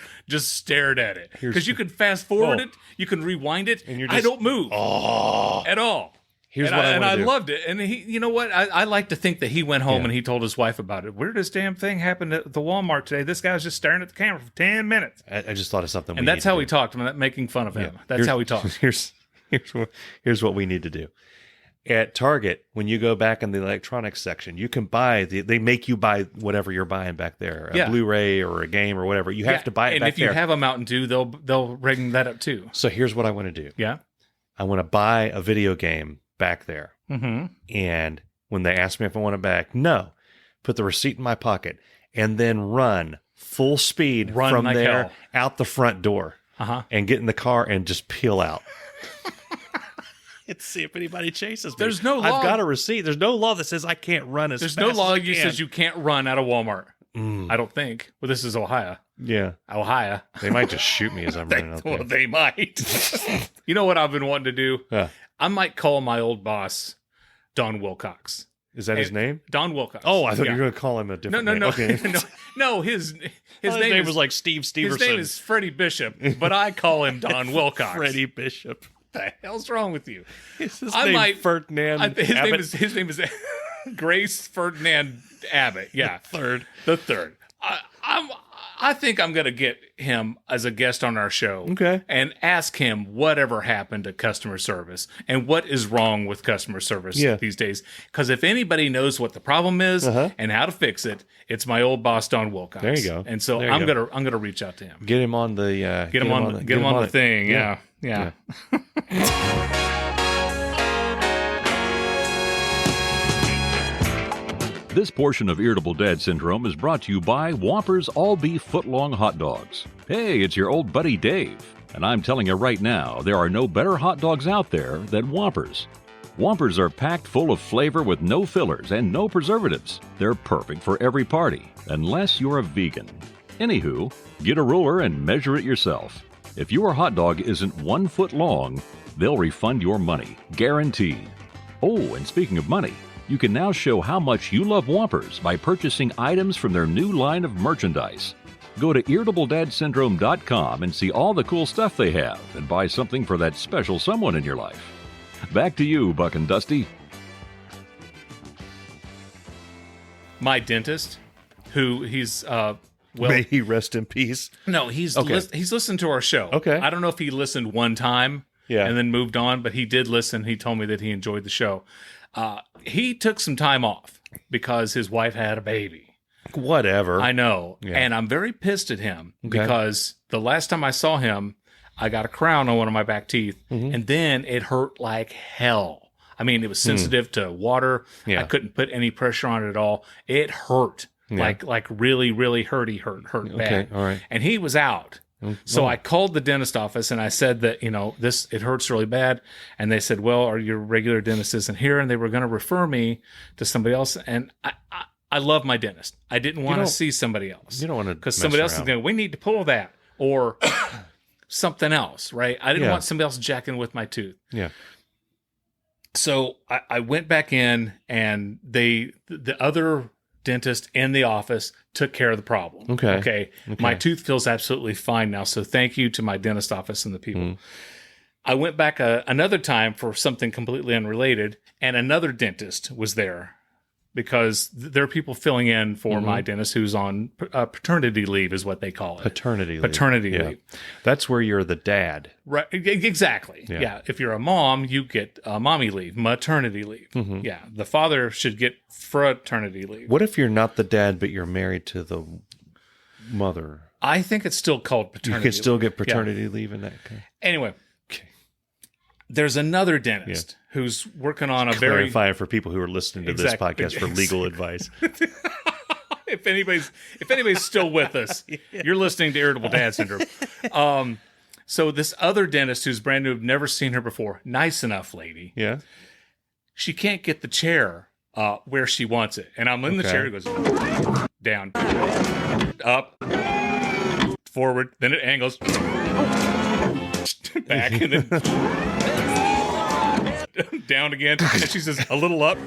stared at it. Because you can fast forward it, you can rewind it. And I don't move at all. I loved it. And he, you know what? I like to think that he went home and he told his wife about it. Where this damn thing happened at the Walmart today? This guy was just staring at the camera for 10 minutes. I just thought of something. And that's how he talked. I'm not making fun of him. That's how he talks. Here's what we need to do. At Target, when you go back in the electronics section, you can buy they make you buy whatever you're buying back there, a Blu-ray or a game or whatever. You have to buy it back there. And if you have a Mountain Dew, they'll ring that up too. So here's what I want to do. Yeah. I want to buy a video game back there. Mm-hmm. And when they ask me if I want it back, no. Put the receipt in my pocket and then run full speed from like there hell. Out the front door and get in the car and just peel out. And see if anybody chases me. There's no law. I've got a receipt. There's no law that says I can't run as fast as I can. There's no law that says you can't run out of Walmart. I don't think. Well, this is Ohio. Yeah. Ohio. They might just shoot me as I'm running out there. Well, they might. You know what I've been wanting to do? I might call my old boss, Don Wilcox. Is that his name? Don Wilcox. Oh, I thought you were going to call him a different name. No. Okay. No, his name was like Steve Steverson. His name is Freddie Bishop, but I call him Don Wilcox. Freddie Bishop. What the hell's wrong with you? Is his name Ferdinand Abbott? His name is Grace Ferdinand Abbott. Yeah. The third. I think I'm going to get him as a guest on our show. Okay. And ask him whatever happened to customer service and what is wrong with customer service these days. Because if anybody knows what the problem is and how to fix it, it's my old boss, Don Wilcox. There you go. And so I'm gonna reach out to him. Get him on the get him on the thing. Yeah. This portion of Irritable Dad Syndrome is brought to you by Whoppers All-Beef Footlong Hot Dogs. Hey, it's your old buddy Dave, and I'm telling you right now, there are no better hot dogs out there than Whoppers. Whoppers are packed full of flavor with no fillers and no preservatives. They're perfect for every party, unless you're a vegan. Anywho, get a ruler and measure it yourself. If your hot dog isn't 1 foot long, they'll refund your money, guaranteed. Oh, and speaking of money, you can now show how much you love Whoppers by purchasing items from their new line of merchandise. Go to IrritableDadSyndrome.com and see all the cool stuff they have and buy something for that special someone in your life. Back to you, Buck and Dusty. My dentist, who he's may he rest in peace. No, he's listened to our show. Okay. I don't know if he listened one time and then moved on, but he did listen. He told me that he enjoyed the show. He took some time off because his wife had a baby. Whatever. I know. Yeah. And I'm very pissed at him because the last time I saw him, I got a crown on one of my back teeth, and then it hurt like hell. I mean, it was sensitive to water. Yeah. I couldn't put any pressure on it at all. It hurt. Yeah. Like really, really hurt bad. All right. And he was out. So I called the dentist office and I said that, it hurts really bad. And they said, well, your regular dentist isn't here. And they were going to refer me to somebody else. And I love my dentist. I didn't want to see somebody else. You don't want to, because somebody else is going, we need to pull that or something else, right? I didn't want somebody else jacking with my tooth. Yeah. So I went back in and the other dentist in the office took care of the problem. Okay. My tooth feels absolutely fine now. So thank you to my dentist office and the people. I went back another time for something completely unrelated, and another dentist was there because there are people filling in for my dentist who's on paternity leave is what they call it. Paternity leave. That's where you're the dad. Right. Exactly. Yeah. If you're a mom, you get mommy leave, maternity leave. Yeah. The father should get fraternity leave. What if you're not the dad, but you're married to the mother? I think it's still called paternity leave. You can still get paternity leave in that case. Anyway. There's anot's dentist who's working on a very... Clarify for people who are listening to this podcast for legal advice. If anybody's still with us, you're listening to Irritable Dad Syndrome. So this other dentist who's brand new, never seen her before, nice enough lady. Yeah. She can't get the chair where she wants it. And I'm in the chair, it goes down, up, forward, then it angles back, and then... down again, and she says a little up,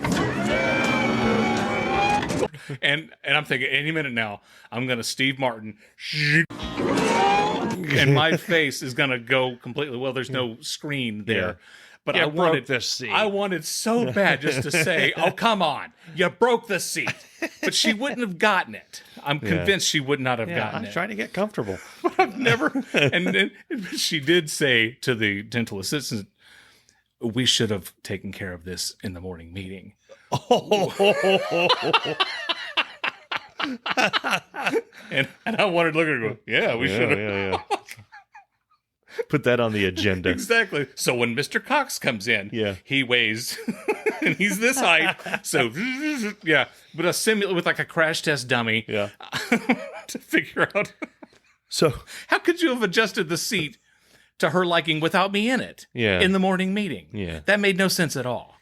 and I'm thinking any minute now I'm gonna Steve Martin, and my face is gonna go completely. Well, there's no screen there, but I wanted this seat. I wanted so bad just to say, "Oh, come on, you broke the seat," but she wouldn't have gotten it. I'm convinced she would not have gotten it. I'm trying to get comfortable. I've never, and she did say to the dental assistant, we should have taken care of this in the morning meeting. and I wanted to look at her and go, yeah, we should have. Yeah. Put that on the agenda. Exactly. So when Mr. Cox comes in, he weighs, and he's this height. So, but a simulate with like a crash test dummy to figure out. So how could you have adjusted the seat to her liking without me in it in the morning meeting? Yeah. That made no sense at all.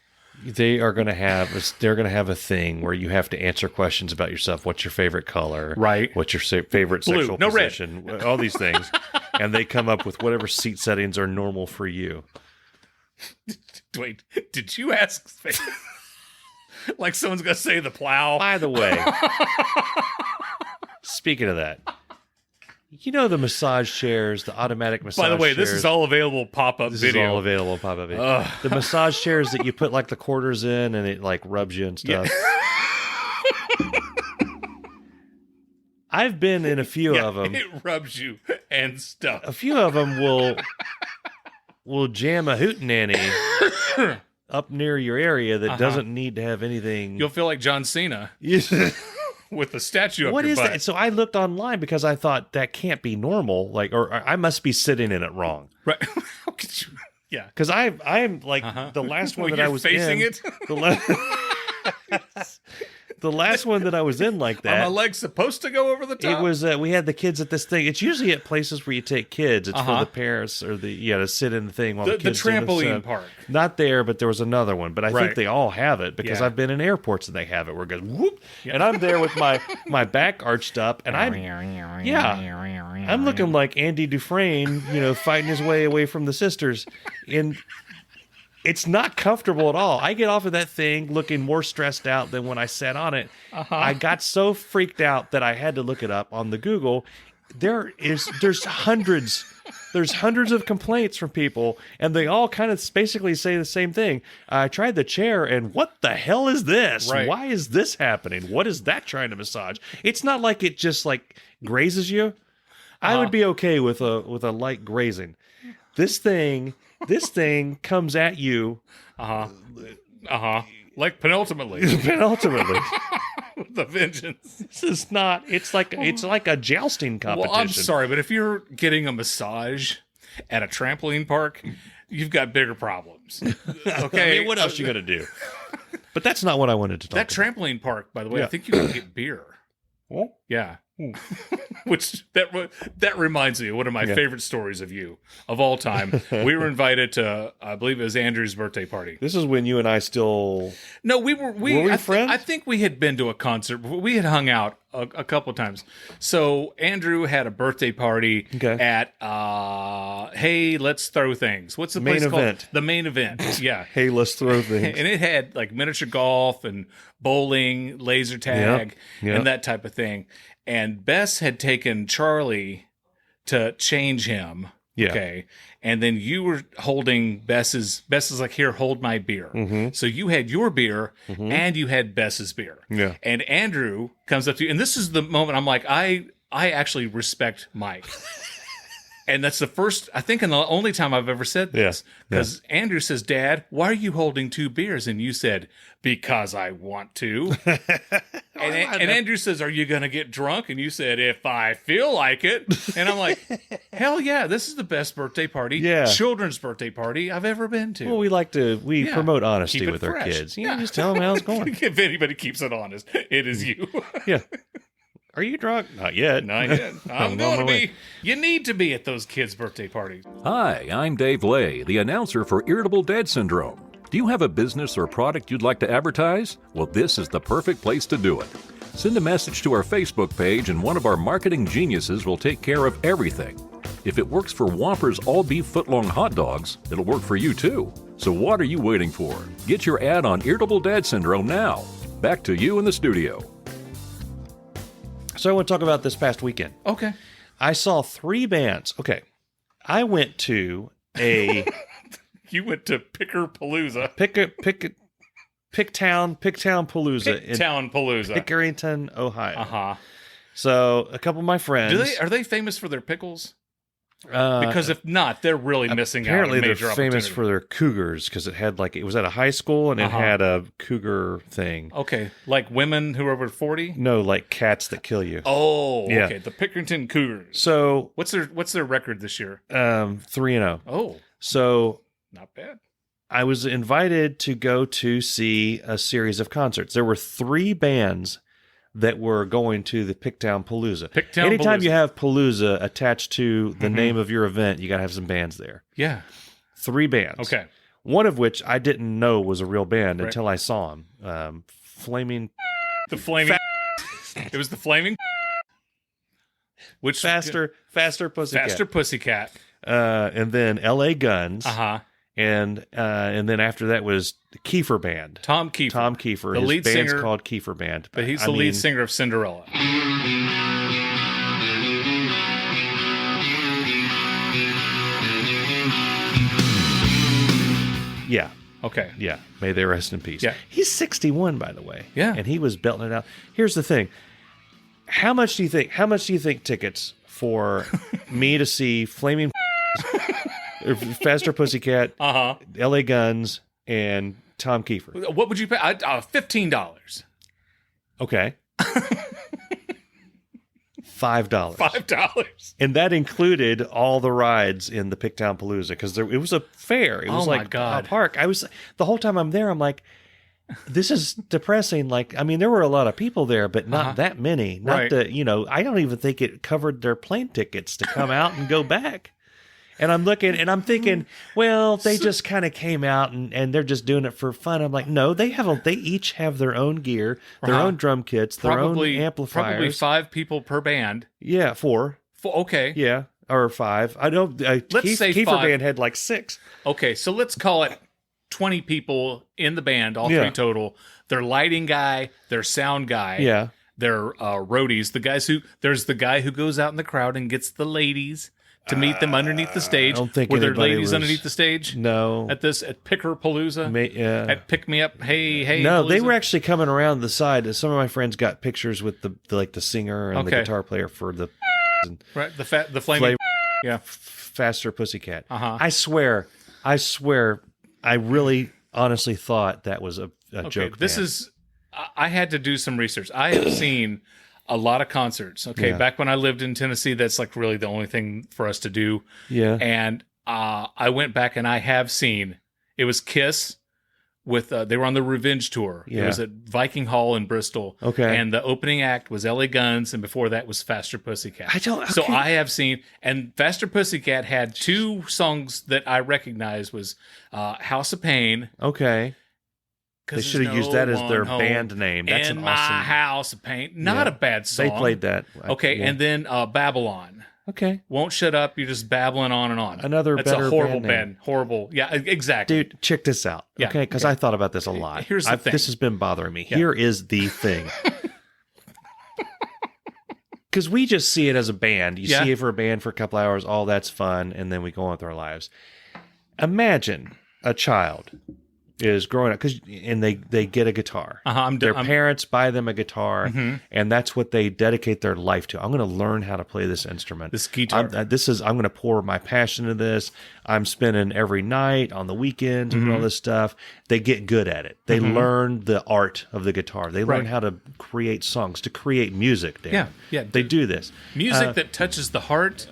They're going to have a thing where you have to answer questions about yourself. What's your favorite color? Right. What's your favorite Blue, sexual position? Red. All these things. And they come up with whatever seat settings are normal for you. Wait, did you ask? Like someone's going to say the plow? By the way, speaking of that, you know the massage chairs, the automatic massage chairs. By the way, this is all available pop-up video. This is all available pop-up video. The massage chairs that you put like the quarters in and it like rubs you and stuff. I've been in a few of them. It rubs you and stuff. A few of them will jam a hootenanny up near your area that doesn't need to have anything. You'll feel like John Cena with the statue up What your is butt. that? So I looked online because I thought that can't be normal. Like, or I must be sitting in it wrong. Right. How could you? Yeah. Because I am like the last one that I was facing in. it? The last one that I was in like that. Are my legs supposed to go over the top? It was, we had the kids at this thing. It's usually at places where you take kids. It's for the parents or to sit in the thing while the kids the trampoline park. Not there, but there was another one. But I think they all have it because Yeah. I've been in airports and they have it where it goes whoop. Yeah. And I'm there with my back arched up and I'm looking like Andy Dufresne, fighting his way away from the sisters. It's not comfortable at all. I get off of that thing looking more stressed out than when I sat on it. I got so freaked out that I had to look it up on the Google. There's hundreds of complaints from people, and they all kind of basically say the same thing. I tried the chair, and what the hell is this? Right. Why is this happening? What is that trying to massage? It's not like it just like grazes you. I would be okay with a light grazing. This thing comes at you. Like penultimately. With a vengeance. This is not. It's like a jousting competition. Well, I'm sorry, but if you're getting a massage at a trampoline park, you've got bigger problems. Okay. I mean, what else you gonna do? But that's not what I wanted to talk That about. trampoline park, by the way, Yeah. I think you can get beer. What? Yeah. Which that reminds me of one of my favorite stories of you of all time. We were invited to, I believe it was Andrew's birthday party. This is when you and I still. No, we were friends? I think we had been to a concert. We had hung out a couple of times. So Andrew had a birthday party at Hey, Let's Throw Things. What's the place event. called? The main event. Yeah. Hey, let's throw things. And it had like miniature golf and bowling, laser tag, Yep. and that type of thing. And Bess had taken Charlie to change him. Yeah. Okay. And then you were holding Bess's like, here, hold my beer. Mm-hmm. So you had your beer and you had Bess's beer. Yeah. And Andrew comes up to you. And this is the moment I'm like, I actually respect Mike. And that's the first, I think, and the only time I've ever said this. Because Andrew says, Dad, why are you holding two beers? And you said, because I want to. and Andrew says, are you going to get drunk? And you said, if I feel like it. And I'm like, hell yeah, this is the best birthday party, children's birthday party I've ever been to. Well, we promote honesty Keep it with our fresh. kids. Just tell them how it's going. If anybody keeps it honest, it is you. Yeah. Are you drunk? Not yet. Not yet. I'm going to be. You need to be at those kids' birthday parties. Hi, I'm Dave Lay, the announcer for Irritable Dad Syndrome. Do you have a business or product you'd like to advertise? Well, this is the perfect place to do it. Send a message to our Facebook page and one of our marketing geniuses will take care of everything. If it works for Whoppers all-beef footlong hot dogs, it'll work for you too. So what are you waiting for? Get your ad on Irritable Dad Syndrome now. Back to you in the studio. So I want to talk about this past weekend. Okay. I saw 3 bands. Okay. I went to a... You went to Picker-Palooza. Picktown Palooza. Picktown Palooza. Pickerington, Ohio. Uh-huh. So a couple of my friends... Are they famous for their pickles? Because if not, they're really missing out on apparently a major they're famous opportunity. for their cougars because it was at a high school and it had a cougar thing. Okay, like women who are over 40? No, like cats that kill you. Oh, Yeah. okay. The Pickerington Cougars. So What's their record this year? 3-0. Oh, So not bad. I was invited to go to see a series of concerts. There were 3 bands that were going to the Picktown Palooza. Anytime Palooza. you have Palooza attached to the name of your event, you got to have some bands there. Yeah. 3 bands. Okay. One of which I didn't know was a real band until I saw him. Flaming... The Flaming... It was the Flaming... Which Faster Pussycat. Faster Pussycat. And then L.A. Guns. Uh-huh. And then after that was the Kiefer Band. Tom Kiefer. Tom Kiefer. The His lead band's singer, called Kiefer Band. But he's the lead singer of Cinderella. Yeah. Okay. Yeah. May they rest in peace. Yeah. He's 61, by the way. Yeah. And he was belting it out. Here's the thing. How much do you think tickets for me to see Flaming Faster Pussycat, LA Guns, and Tom Kiefer? What would you pay? $15. Okay. $5. $5. And that included all the rides in the Picktown Palooza, because it was a fair. It was my like God. a park. The whole time I'm there, I'm like, this is depressing. Like, I mean, there were a lot of people there, but not that many. Not Right. I don't even think it covered their plane tickets to come out and go back. And I'm looking and I'm thinking, well, they just kind of came out and they're just doing it for fun. I'm like, no, they each have their own gear, their own drum kits, their own amplifiers. Probably 5 people per band. Yeah, 4. Okay. Yeah, or 5. I know. Let's say Kiefer 5. Band had like 6. Okay, so let's call it 20 people in the band, all 3 total. Their lighting guy, their sound guy. Yeah. Their roadies, there's the guy who goes out in the crowd and gets the ladies to meet them underneath the stage. I don't think were there anybody ladies was- underneath the stage? No. At Picker Palooza? Yeah. At Pick Me Up? Hey. No, Palooza? they were actually coming around the side. Some of my friends got pictures with the singer and the guitar player for the right. The flaming. Yeah. Faster Pussycat. I swear, I really honestly thought that was a joke. This is. I had to do some research. I have seen a lot of concerts. Okay, Yeah. back when I lived in Tennessee, that's like really the only thing for us to do. Yeah. And I went back and I have seen. It was Kiss with they were on the Revenge tour. Yeah. It was at Viking Hall in Bristol. Okay. And the opening act was LA Guns, and before that was Faster Pussycat. So okay. I have seen, and Faster Pussycat had 2 songs that I recognized was House of Pain. Okay. They should have used that as their band name. That's in an my awesome. house of pain. Not a bad song. They played that. Okay, Yeah. and then Babylon. Okay. Won't shut up. You're just babbling on and on. That's a horrible band name. band. Horrible. Yeah, exactly. Dude, check this out. Yeah, Okay, because I thought about this a lot. Here's the thing. This has been bothering me. Here is the thing. Because we just see it as a band. You see it for a band for a couple hours. All that's fun, and then we go on with our lives. Imagine a child is growing up and they get a guitar. Their parents buy them a guitar, and that's what they dedicate their life to. I'm going to learn how to play this instrument. This guitar. I'm going to pour my passion into this. I'm spending every night on the weekends and all this stuff. They get good at it. They learn the art of the guitar. They learn how to create songs, to create music. Dan. Yeah. They do this. Music that touches the heart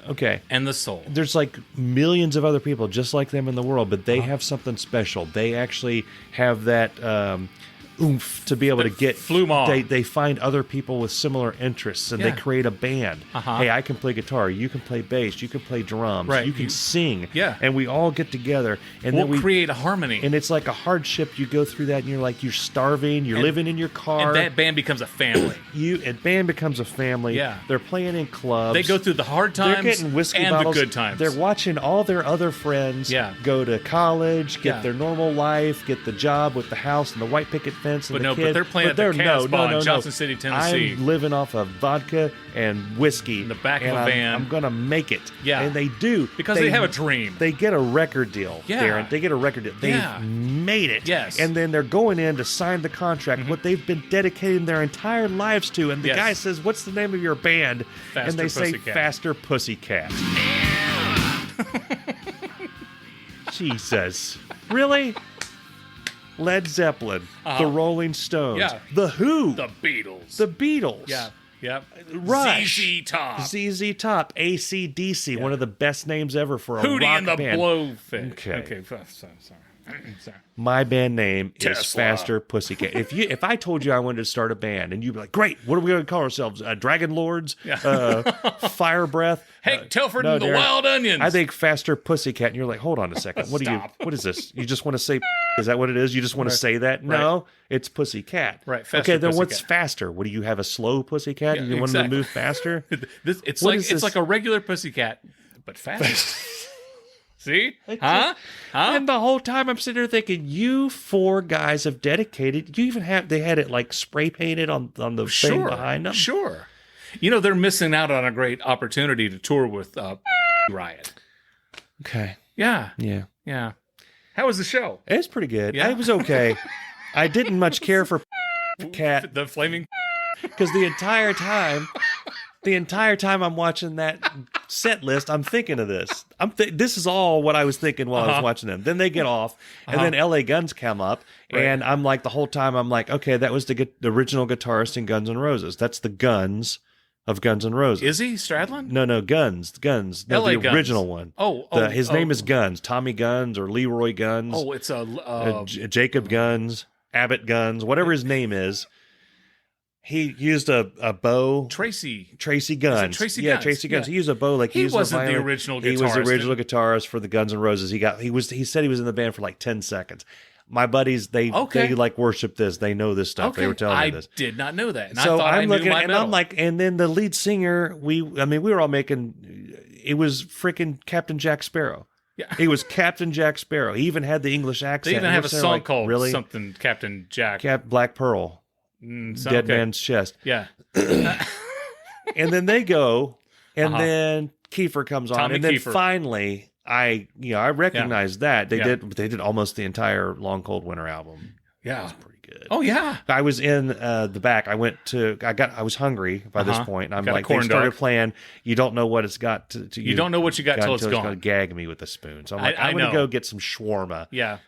and the soul. There's like millions of other people just like them in the world, but they have something special. They actually have that oomph to be able to get they find other people with similar interests, and they create a band. Hey, I can play guitar, you can play bass, you can play drums, you can sing, and we all get together and then we create a harmony. And it's like a hardship. You go through that and you're starving, you're living in your car, and that band becomes a family. Band becomes a family. They're playing in clubs, they go through the hard times, they're getting whiskey and bottles, the good times. They're watching all their other friends go to college, get their normal life, get the job with the house and the white picket fence. But they're playing at the Casbah in Johnson City, Tennessee. I'm living off of vodka and whiskey in the back of a van. I'm going to make it. Yeah. And they do. Because they have a dream. They get a record deal, Darin. They get a record deal. They've made it. Yes. And then they're going in to sign the contract, what they've been dedicating their entire lives to. And the guy says, "What's the name of your band?" Faster and they say, Pussycat. Faster Pussycat. Jesus. Really? Led Zeppelin, the Rolling Stones, the Who, the Beatles, Rush, ZZ Top, AC/DC, one of the best names ever for a Hootie rock and the band. Blowfish. Okay. Sorry. My band name Tesla. is Faster Pussycat. If I told you I wanted to start a band and you'd be like, "Great, what are we going to call ourselves? Dragon Lords, Fire Breath, Hank Telford and the Darin, Wild Onions." I think Faster Pussycat, and you're like, "Hold on a second, what is this? You just want to say? Is that what it is? You just want to say that? No, it's Pussycat. Right. Faster okay, then what's Pussycat. faster? What do you have, a slow Pussycat? You want them to move faster? It's like a regular Pussycat, but faster. See? Huh? And the whole time I'm sitting there thinking, you 4 guys have dedicated. They had it like spray painted on the thing behind them. Sure. They're missing out on a great opportunity to tour with Riot. Okay. Yeah. Yeah. How was the show? It's pretty good. Yeah? It was okay. I didn't much care for Cat. The flaming. because the entire time I'm watching that set list, I'm thinking of this. This is all what I was thinking while I was watching them. Then they get off, and then L.A. Guns come up, and I'm like, the whole time I'm like, okay, that was the original guitarist in Guns N' Roses. That's the Guns of Guns N' Roses. Is he Stradlin? No, Guns. No, LA the Guns. original one. His name is Guns. Tommy Guns or Leroy Guns. Oh, it's Jacob Guns, Abbott Guns, whatever his name is. He used a bow. Tracy Guns. Tracy yeah, Guns. Tracy Guns. Yeah. He used a bow like he wasn't the original guitarist. He was the original guitarist for the Guns N' Roses. He said he was in the band for like 10 seconds. My buddies, they like worship this. They know this stuff. Okay. They were telling me this. I did not know that. And so I thought I'm looking my and metal. I'm like, and then the lead singer, we were all making. It was freaking Captain Jack Sparrow. Yeah. He was Captain Jack Sparrow. He even had the English accent. They even have a song like, called really? something Captain Jack. Black Pearl. Dead Man's Chest. Yeah. And then they go, and then Kiefer comes on, Tommy and then Kiefer. finally I recognized that they did almost the entire Long Cold Winter album. Yeah. It was pretty good. Oh yeah. I was in the back. I was hungry by this point, and I'm Got a like, corn they started dog. playing. You don't know what it's got to You don't know what you got till it's going to gone. gag me with a spoon. So I'm like, I I'm going know. to go get some shawarma. Yeah.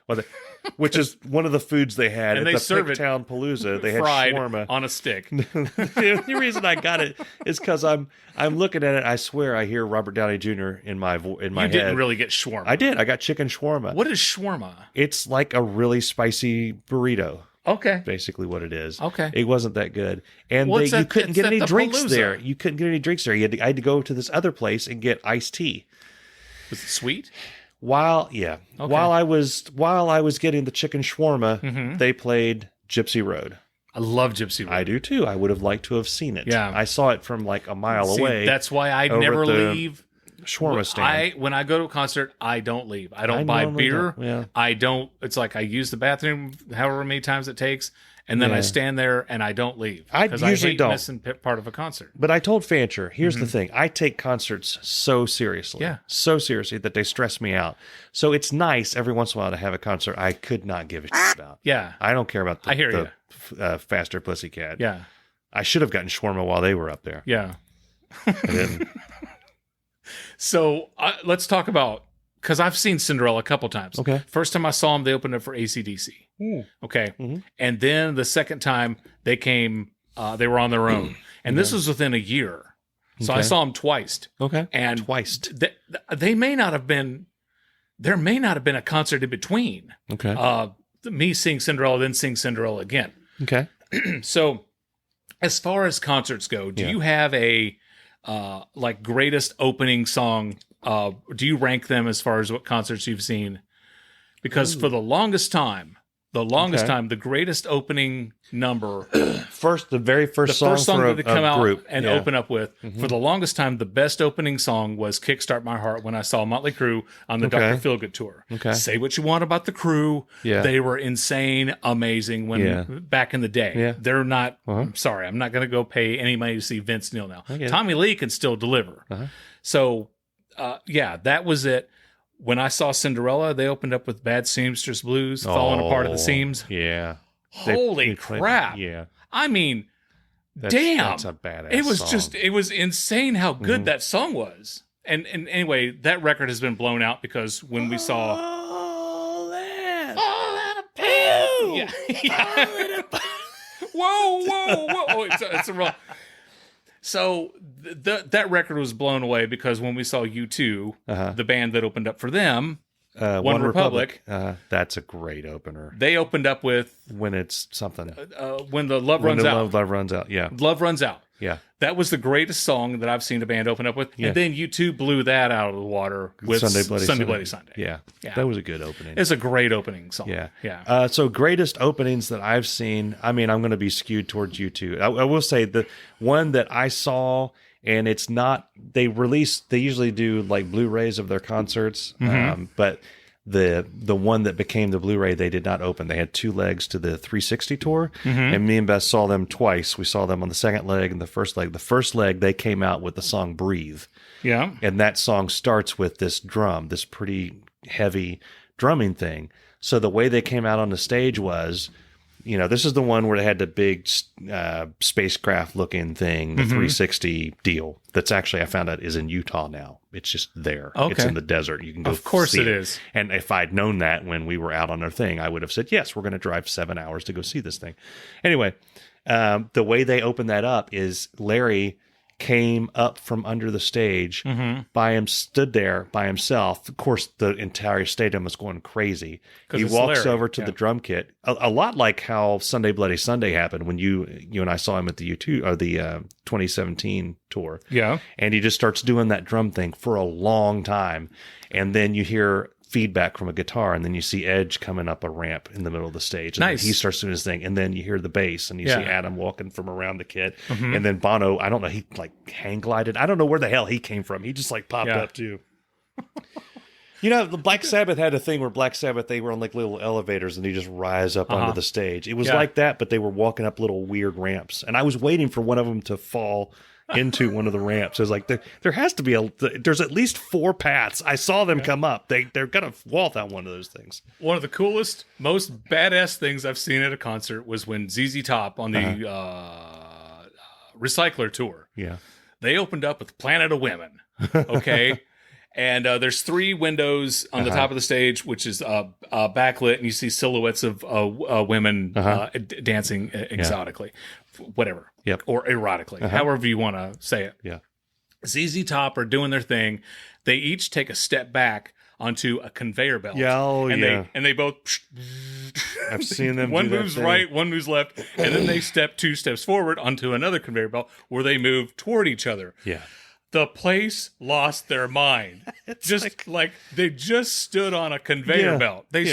Which is one of the foods they had And at they the serve it Picktown Palooza. They had Fried shawarma on a stick. The only reason I got it is because I'm looking at it. I swear I hear Robert Downey Jr. in my head. You didn't really get shawarma. I did. I got chicken shawarma. What is shawarma? It's like a really spicy burrito. Okay. Basically, what it is. Okay. It wasn't that good, and What's you that- couldn't it's get at any the drinks Palooza. there. You couldn't get any drinks there. I had to go to this other place and get iced tea. Was it sweet? While I was getting the chicken shawarma, they played Gypsy Road. I love Gypsy Road. I do too. I would have liked to have seen it. Yeah. I saw it from like a mile away. That's why I over never at the leave. Shawarma stand. When I go to a concert, I don't leave. I don't I buy normally beer. don't, yeah. I don't. It's like I use the bathroom however many times it takes, and then I Yeah. stand there and I don't leave. I 'Cause usually hate don't. missing part of a concert. But I told Fancher, here's the thing. I take concerts so seriously. Yeah. So seriously that they stress me out. So it's nice every once in a while to have a concert I could not give a shit about. Yeah. I don't care about I hear the Faster Pussycat. Yeah. I should have gotten shawarma while they were up there. Yeah. I didn't. So let's talk about, because I've seen Cinderella a couple times. Okay. First time I saw them, they opened up for AC/DC. Okay. Mhm. And then the second time they came, they were on their own. And this was within a year. So I Okay. saw them twice. Okay. And Twice. they may not have been, there may not have been a concert in between. Okay. Me seeing Cinderella, then seeing Cinderella again. Okay. So as far as concerts go, do Yeah. you have a like greatest opening song? Do you rank them as far as what concerts you've seen? Because for the longest time, the greatest opening number, The very first the first song for that they come out group. and Yeah. open up with, for the longest time, the best opening song was "Kickstart My Heart" when I saw Motley Crue on the Okay. Dr. Feelgood tour. Okay. Say what you want about the Crue, Yeah. they were insane, amazing when back in the day. Yeah. They're not. Uh-huh. I'm sorry, I'm not going to go pay any money to see Vince Neil now. get it. Tommy Lee can still deliver. Uh-huh. So, that was it. When I saw Cinderella, they opened up with "Bad Seamstress Blues," falling apart at the seams. Yeah. Holy crap! Yeah. I mean, That's a badass it was song. it was insane how good that song was. And anyway, that record has been blown out because when we saw All that. yeah. whoa. Oh, it's a real. So that record was blown away because when we saw U2, the band that opened up for them, One Republic. That's a great opener. They opened up with When it's something. When the Love When Runs the Out. Love runs out. Yeah. Love Runs Out. Yeah. That was the greatest song that I've seen a band open up with. Yeah. And then U2 blew that out of the water with Sunday Bloody Sunday. Yeah. Yeah. That was a good opening. It's a great opening song. Yeah. Yeah. So greatest openings that I've seen. I mean, I'm going to be skewed towards U2. I will say the one that I saw, and it's not. They usually do like Blu-rays of their concerts, but the one that became the Blu-ray, they did not open. They had two legs to the 360 tour, and me and Beth saw them twice. We saw them on the second leg and the first leg. The first leg, they came out with the song "Breathe." Yeah. And that song starts with this drum, this pretty heavy drumming thing. So the way they came out on the stage was this is the one where they had the big spacecraft looking thing, the 360 deal. That's actually, I found out, is in Utah now. It's just there. Okay. It's in the desert. You can go. Of course see it is. And if I'd known that when we were out on our thing, I would have said, yes, we're going to drive 7 hours to go see this thing. Anyway, the way they open that up is Larry came up from under the stage stood there by himself. Of course, the entire stadium was going crazy. He walks over to the drum kit, a lot like how Sunday Bloody Sunday happened when you and I saw him at the U2 or the 2017 tour. Yeah. And he just starts doing that drum thing for a long time. And then you hear feedback from a guitar, and then you see Edge coming up a ramp in the middle of the stage, and nice. He starts doing his thing, and then you hear the bass, and you see Adam walking from around the kit, and then Bono, I don't know, he like hang glided. I don't know where the hell he came from. He just like popped up too. The Black Sabbath had a thing where Black Sabbath, they were on like little elevators, and they just rise up onto the stage. It was like that, but they were walking up little weird ramps, and I was waiting for one of them to fall into one of the ramps. I was like, there has to be there's at least 4 paths. I saw them come up. They're gonna walk on one of those things. One of the coolest, most badass things I've seen at a concert was when ZZ Top on the Recycler tour. Yeah, they opened up with Planet of Women. Okay. And there's 3 windows on the top of the stage, which is backlit, and you see silhouettes of women dancing exotically, whatever, or erotically, however you want to say it. Yeah, ZZ Top are doing their thing. They each take a step back onto a conveyor belt. Yeah, and they both. I've seen them. One moves right, one moves left, and then they step 2 steps forward onto another conveyor belt where they move toward each other. Yeah. The place lost their mind. Just like they just stood on a conveyor belt. They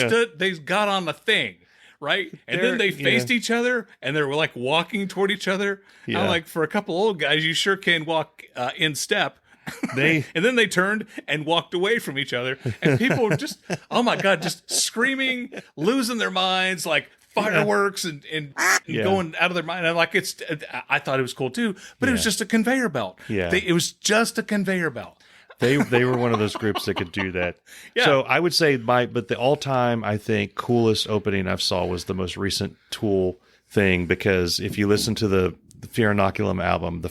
got on the thing, right? And then they faced each other, and they were like walking toward each other. Yeah. I'm like, for a couple old guys, you sure can walk in step. And then they turned and walked away from each other, and people were just, oh my God, just screaming, losing their minds, like fireworks and going out of their mind. And like, I thought it was cool too, but it was just a conveyor belt. Yeah. It was just a conveyor belt. They were one of those groups that could do that. Yeah. So I would say but the all-time, I think, coolest opening I've saw was the most recent Tool thing, because if you listen to the Fear Inoculum album,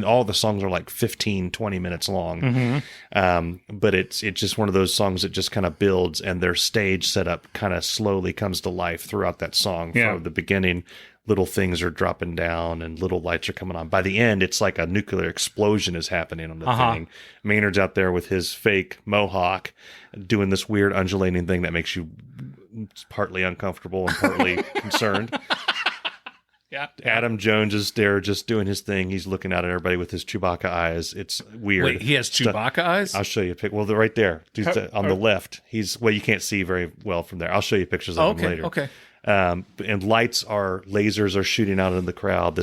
all the songs are like 15, 20 minutes long. But it's just one of those songs that just kind of builds, and their stage setup kind of slowly comes to life throughout that song. From the beginning, little things are dropping down and little lights are coming on. By the end, it's like a nuclear explosion is happening on the thing. Maynard's out there with his fake mohawk doing this weird undulating thing that makes you partly uncomfortable and partly concerned. Yeah. Adam Jones is there just doing his thing. He's looking out at everybody with his Chewbacca eyes. It's weird. Wait, he has Chewbacca eyes? I'll show you a pic. Well, they're right there. On the left. You can't see very well from there. I'll show you pictures of him later. Okay. And lasers are shooting out in the crowd.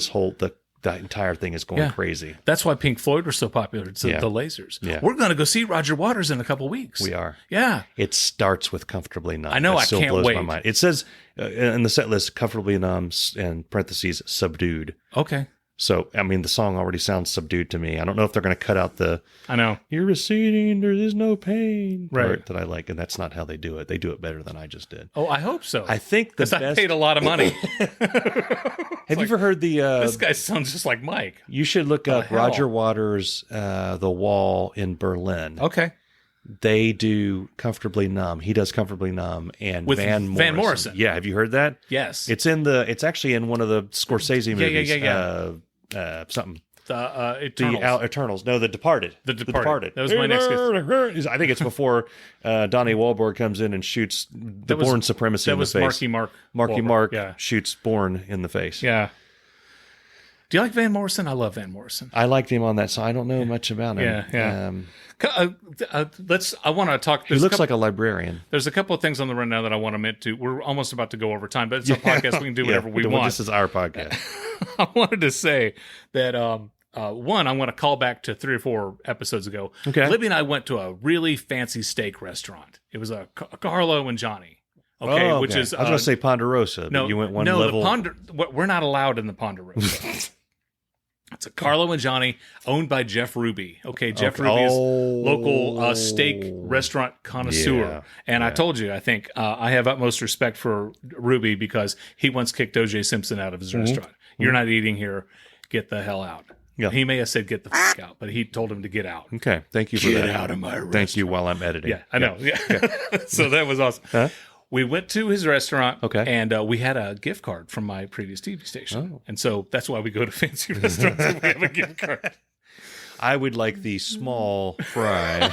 The entire thing is going crazy. That's why Pink Floyd were so popular. It's the lasers. Yeah. We're going to go see Roger Waters in a couple weeks. We are. Yeah. It starts with Comfortably Numb. I know. I can't blows wait. My mind. It says in the set list, Comfortably Numb, in parentheses, subdued. Okay. So, I mean, the song already sounds subdued to me. I don't know if they're going to cut out I know. You're receding, there is no pain. Right. That I like, and that's not how they do it. They do it better than I just did. Oh, I hope so. I think because I paid a lot of money. Have you ever heard the... this guy sounds just like Mike. You should look up Roger Waters' The Wall in Berlin. Okay. They do Comfortably Numb. He does Comfortably Numb, and with Van Morrison. Yeah, have you heard that? Yes. It's actually in one of the Scorsese movies. Something. The Eternals. The Eternals. No, The Departed. The Departed. That was my next guess. I think it's before Donnie Wahlberg comes in and shoots the Bourne supremacy in the face. That was Marky Mark shoots Bourne in the face. Yeah. Do you like Van Morrison? I love Van Morrison. I liked him on that song. I don't know much about him. Yeah. I want to talk. He looks like a librarian. There's a couple of things on the run now that I want to admit to. We're almost about to go over time, but it's a podcast. We can do whatever we want. This is our podcast. I wanted to say that, one, I want to call back to 3 or 4 episodes ago. Okay. Libby and I went to a really fancy steak restaurant. It was a Carlo and Johnny. Okay, which is... I was going to say Ponderosa, but you went one level... we're not allowed in the Ponderosa. It's a Carlo and Johnny, owned by Jeff Ruby. Okay, Jeff Ruby's local steak restaurant connoisseur. Yeah. And I told you, I think I have utmost respect for Ruby because he once kicked O.J. Simpson out of his restaurant. You're not eating here. Get the hell out. Yeah. He may have said get the fuck out, but he told him to get out. Okay, thank you for that. Get out of my restaurant. Thank you while I'm editing. Yeah, I know. Yeah. So that was awesome. Huh? We went to his restaurant, Okay. and we had a gift card from my previous TV station. And so that's why we go to fancy restaurants and we have a gift card. I would like the small fry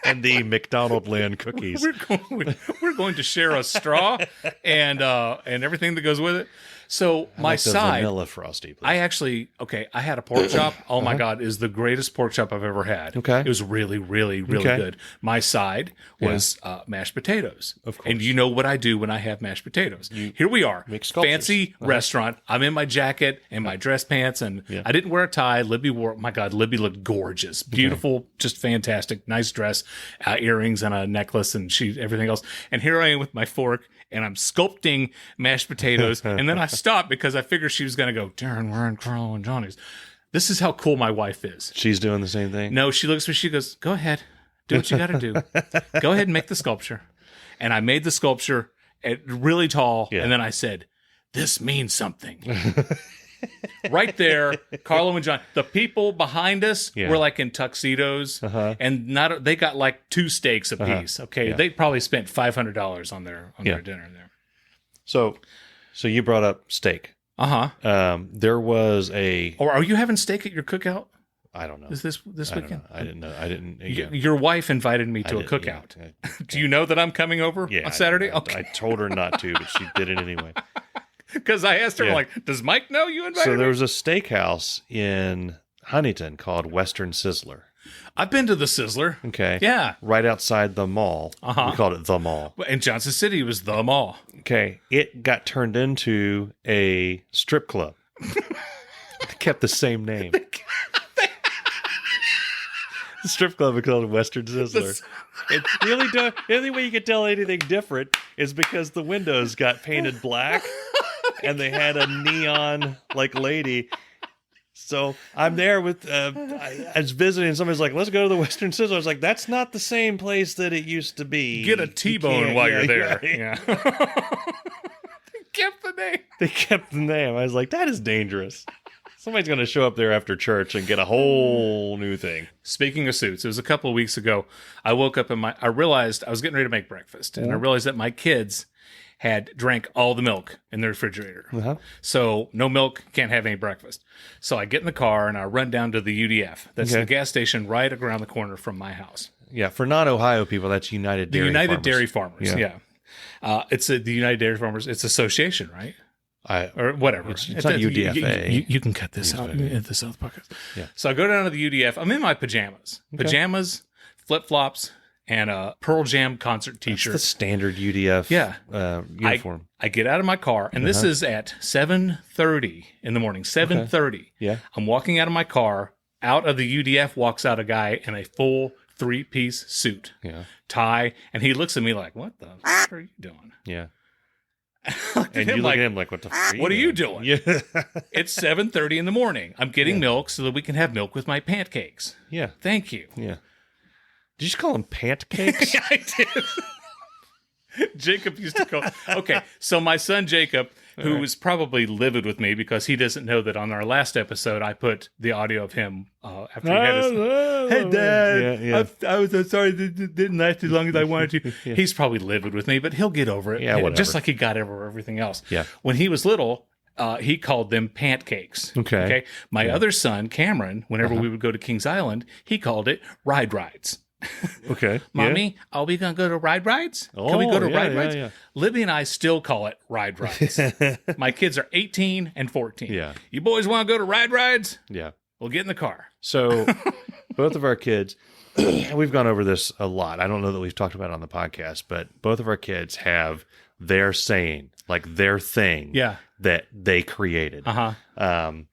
and the McDonald Land cookies. We're going to share a straw and everything that goes with it. So my like the side, vanilla frosty, please. I actually, I had a pork chop. Oh my God, it is the greatest pork chop I've ever had. Okay. It was really, really, really good. My side was mashed potatoes. Of course. And you know what I do when I have mashed potatoes. Here we are, make sculptures. fancy restaurant. I'm in my jacket and my dress pants, and I didn't wear a tie. Libby wore, my God, Libby looked gorgeous. Beautiful, just fantastic. Nice dress, earrings and a necklace and everything else. And here I am with my fork, and I'm sculpting mashed potatoes. And then I stopped because I figured she was going to go, Darin, we're in Carlo and Johnny's. This is how cool my wife is. She's doing the same thing? No, she looks at me, she goes, go ahead. Do what you got to do. Go ahead and make the sculpture. And I made the sculpture really tall. Yeah. And then I said, this means something. Right there, Carlo and John. The people behind us were like in tuxedos, and they got like 2 steaks apiece. Okay, they probably spent $500 on their dinner there. So you brought up steak. There was a. Or are you having steak at your cookout? I don't know. Is this weekend? I didn't know. I didn't. Your wife invited me to a cookout. Do you know that I'm coming over on Saturday? I told her not to, but she did it anyway. Because I asked her, like, does Mike know you invited me? So there was a steakhouse in Huntington called Western Sizzler. I've been to the Sizzler. Okay. Yeah. Right outside the mall. We called it the mall. In Johnson City, it was the mall. Okay. It got turned into a strip club. It kept the same name. The strip club is called Western Sizzler. The only way you could tell anything different is because the windows got painted black and they had a neon like lady. So I'm there with I was visiting and somebody's like, let's go to the Western Sizzler. I was like, that's not the same place that it used to be. Get a T-bone while you're there. Yeah. They kept the name. I was like, that is dangerous. Somebody's going to show up there after church and get a whole new thing. Speaking of suits, it was a couple of weeks ago. I woke up and I realized I was getting ready to make breakfast. And I realized that my kids had drank all the milk in the refrigerator. So no milk, can't have any breakfast. So I get in the car and I run down to the UDF. That's the gas station right around the corner from my house. Yeah, for non-Ohio people, that's United Dairy Farmers. The United Dairy Farmers, yeah. It's the United Dairy Farmers. It's association, right? Or whatever. It's not UDFA. You can cut this out in the South Podcast. Yeah. So I go down to the UDF. I'm in my pajamas. Pajamas, flip-flops, and a Pearl Jam concert t-shirt. That's the standard UDF uniform. I get out of my car, and this is at 7:30 in the morning. 7:30. Yeah. I'm walking out of my car. Out of the UDF walks out a guy in a full 3-piece suit, tie, and he looks at me like, what the f*** are you doing? Yeah. And you look at him like, what the f*** what are you doing? Yeah. It's 7:30 in the morning. I'm getting milk so that we can have milk with my pancakes. Yeah. Thank you. Yeah. Did you just call them pancakes? Yeah, I did. Jacob used to call. Okay, so my son Jacob, who was probably livid with me because he doesn't know that on our last episode I put the audio of him after he had his. Hey, Dad, I was so sorry it didn't last as long as I wanted to. He's probably livid with me, but he'll get over it. Yeah, whatever. Just like he got over everything else. Yeah. When he was little, he called them pancakes. Okay. My other son, Cameron, whenever we would go to Kings Island, he called it rides. Okay. Mommy, are we going to go to rides? Can we go to rides? Yeah. Libby and I still call it rides. My kids are 18 and 14. Yeah. You boys want to go to rides? Yeah. We'll get in the car. So both of our kids, we've gone over this a lot. I don't know that we've talked about it on the podcast, but both of our kids have their saying, like their thing that they created. And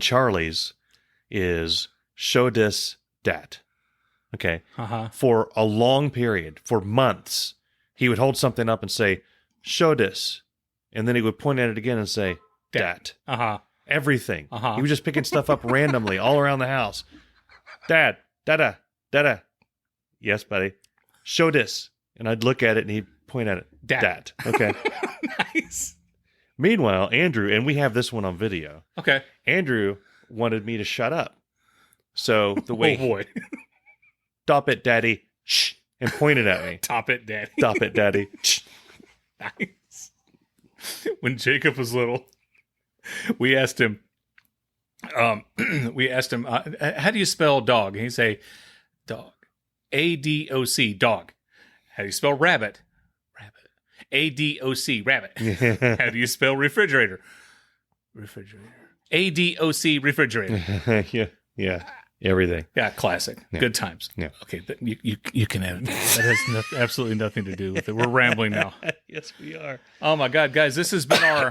Charlie's is show dis dat. Okay. For a long period, for months, he would hold something up and say, show this. And then he would point at it again and say, dat. Everything. He was just picking stuff up randomly all around the house. Dad, dada, dada. Yes, buddy. Show this. And I'd look at it and he'd point at it. Dad. Okay. Nice. Meanwhile, Andrew, and we have this one on video. Okay. Andrew wanted me to shut up. So the way oh boy. Stop it, Daddy. Shh. And pointed at me. Top it, Daddy. Stop it, Daddy. Shh. Nice. When Jacob was little, we asked him, how do you spell dog? And he'd say, dog. ADOC, dog. How do you spell rabbit? Rabbit. ADOC, rabbit. How do you spell refrigerator? Refrigerator. ADOC, refrigerator. Yeah. Everything. Yeah, classic. Yeah. Good times. Yeah. Okay, you can edit that. That has absolutely nothing to do with it. We're rambling now. Yes, we are. Oh my God, guys, this has been our.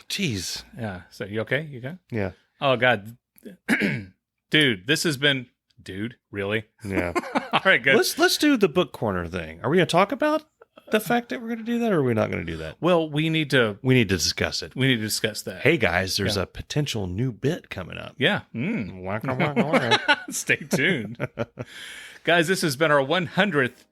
Jeez. Yeah. So you okay? You good? Yeah. Oh God, dude, this has been. Dude, really? Yeah. All right, guys. Let's do the book corner thing. Are we going to talk about the fact that we're going to do that, or are we not going to do that? Well, we need to discuss it. We need to discuss that. Hey guys, there's a potential new bit coming up. Yeah. Waka, waka, waka. Stay tuned. Guys, this has been our 100th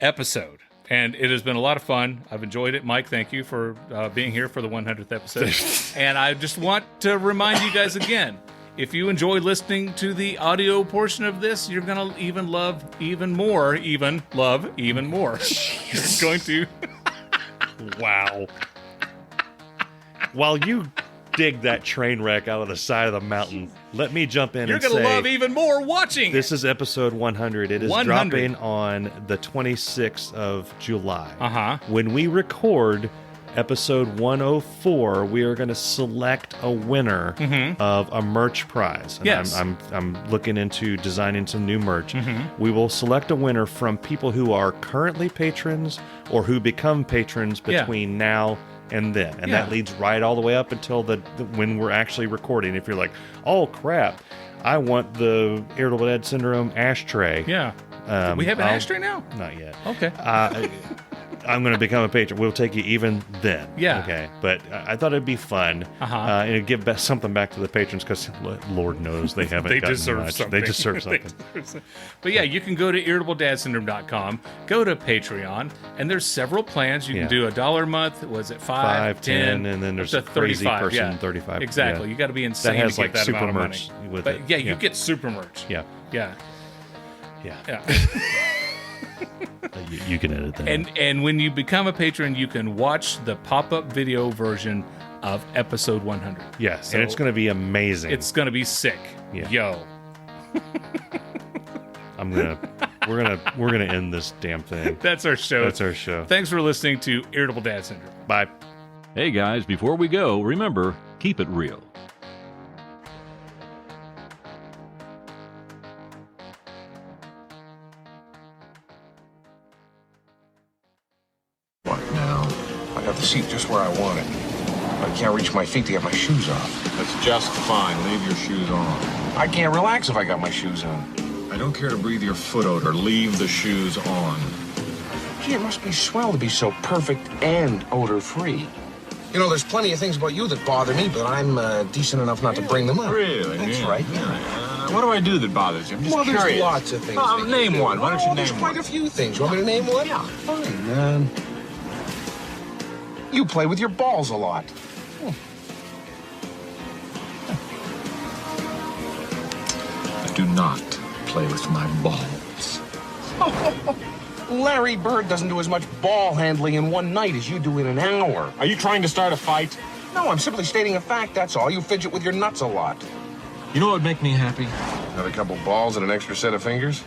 episode, and it has been a lot of fun. I've enjoyed it. Mike, thank you for being here for the 100th episode. And I just want to remind you guys again, if you enjoy listening to the audio portion of this, you're going to even love even more. You're going to... Wow. While you dig that train wreck out of the side of the mountain, let me jump in You're and say... You're going to love even more watching. This is episode 100. It is 100. dropping on the 26th of July. Uh-huh. When we record episode 104, we are going to select a winner of a merch prize. And yes. I'm looking into designing some new merch. We will select a winner from people who are currently patrons or who become patrons between now and then. And that leads right all the way up until the when we're actually recording. If you're like, oh crap, I want the Irritable Dead Syndrome ashtray. Yeah. Do we have an ashtray now? Not yet. Okay. I'm going to become a patron. We'll take you even then. Yeah. Okay. But I thought it'd be fun. And it'd give something back to the patrons because Lord knows they haven't gotten deserve much. something. They deserve something. But yeah, you can go to irritabledadsyndrome.com, go to Patreon, and there's several plans. You can do $1 a month. Was it 5, 10, and then there's up a to crazy 35. person, 35. Exactly. Yeah. You got to be insane that has to get like that super amount of merch money. with but it. Yeah, you get super merch. Yeah. Yeah. You can edit that. And when you become a patron, you can watch the pop-up video version of episode 100. Yes, so and it's going to be amazing. It's going to be sick. Yeah. Yo. We're gonna end this damn thing. That's our show. That's our show. Thanks for listening to Irritable Dad Syndrome. Bye. Hey guys, before we go, remember, keep it real. Now, I got the seat just where I want it. I can't reach my feet to get my shoes off. That's just fine. Leave your shoes on. I can't relax if I got my shoes on. I don't care to breathe your foot odor. Leave the shoes on. Gee, it must be swell to be so perfect and odor-free. You know, there's plenty of things about you that bother me, but I'm decent enough not to bring them up. Really? That's yeah. right. Yeah. What do I do that bothers you? I'm just curious. There's lots of things. Name one. Why don't you name There's quite a few things. You want me to name one? Yeah. Fine. You play with your balls a lot. I do not play with my balls. Larry Bird doesn't do as much ball handling in one night as you do in an hour. Are you trying to start a fight? No, I'm simply stating a fact, that's all. You fidget with your nuts a lot. You know what would make me happy? Have a couple balls and an extra set of fingers?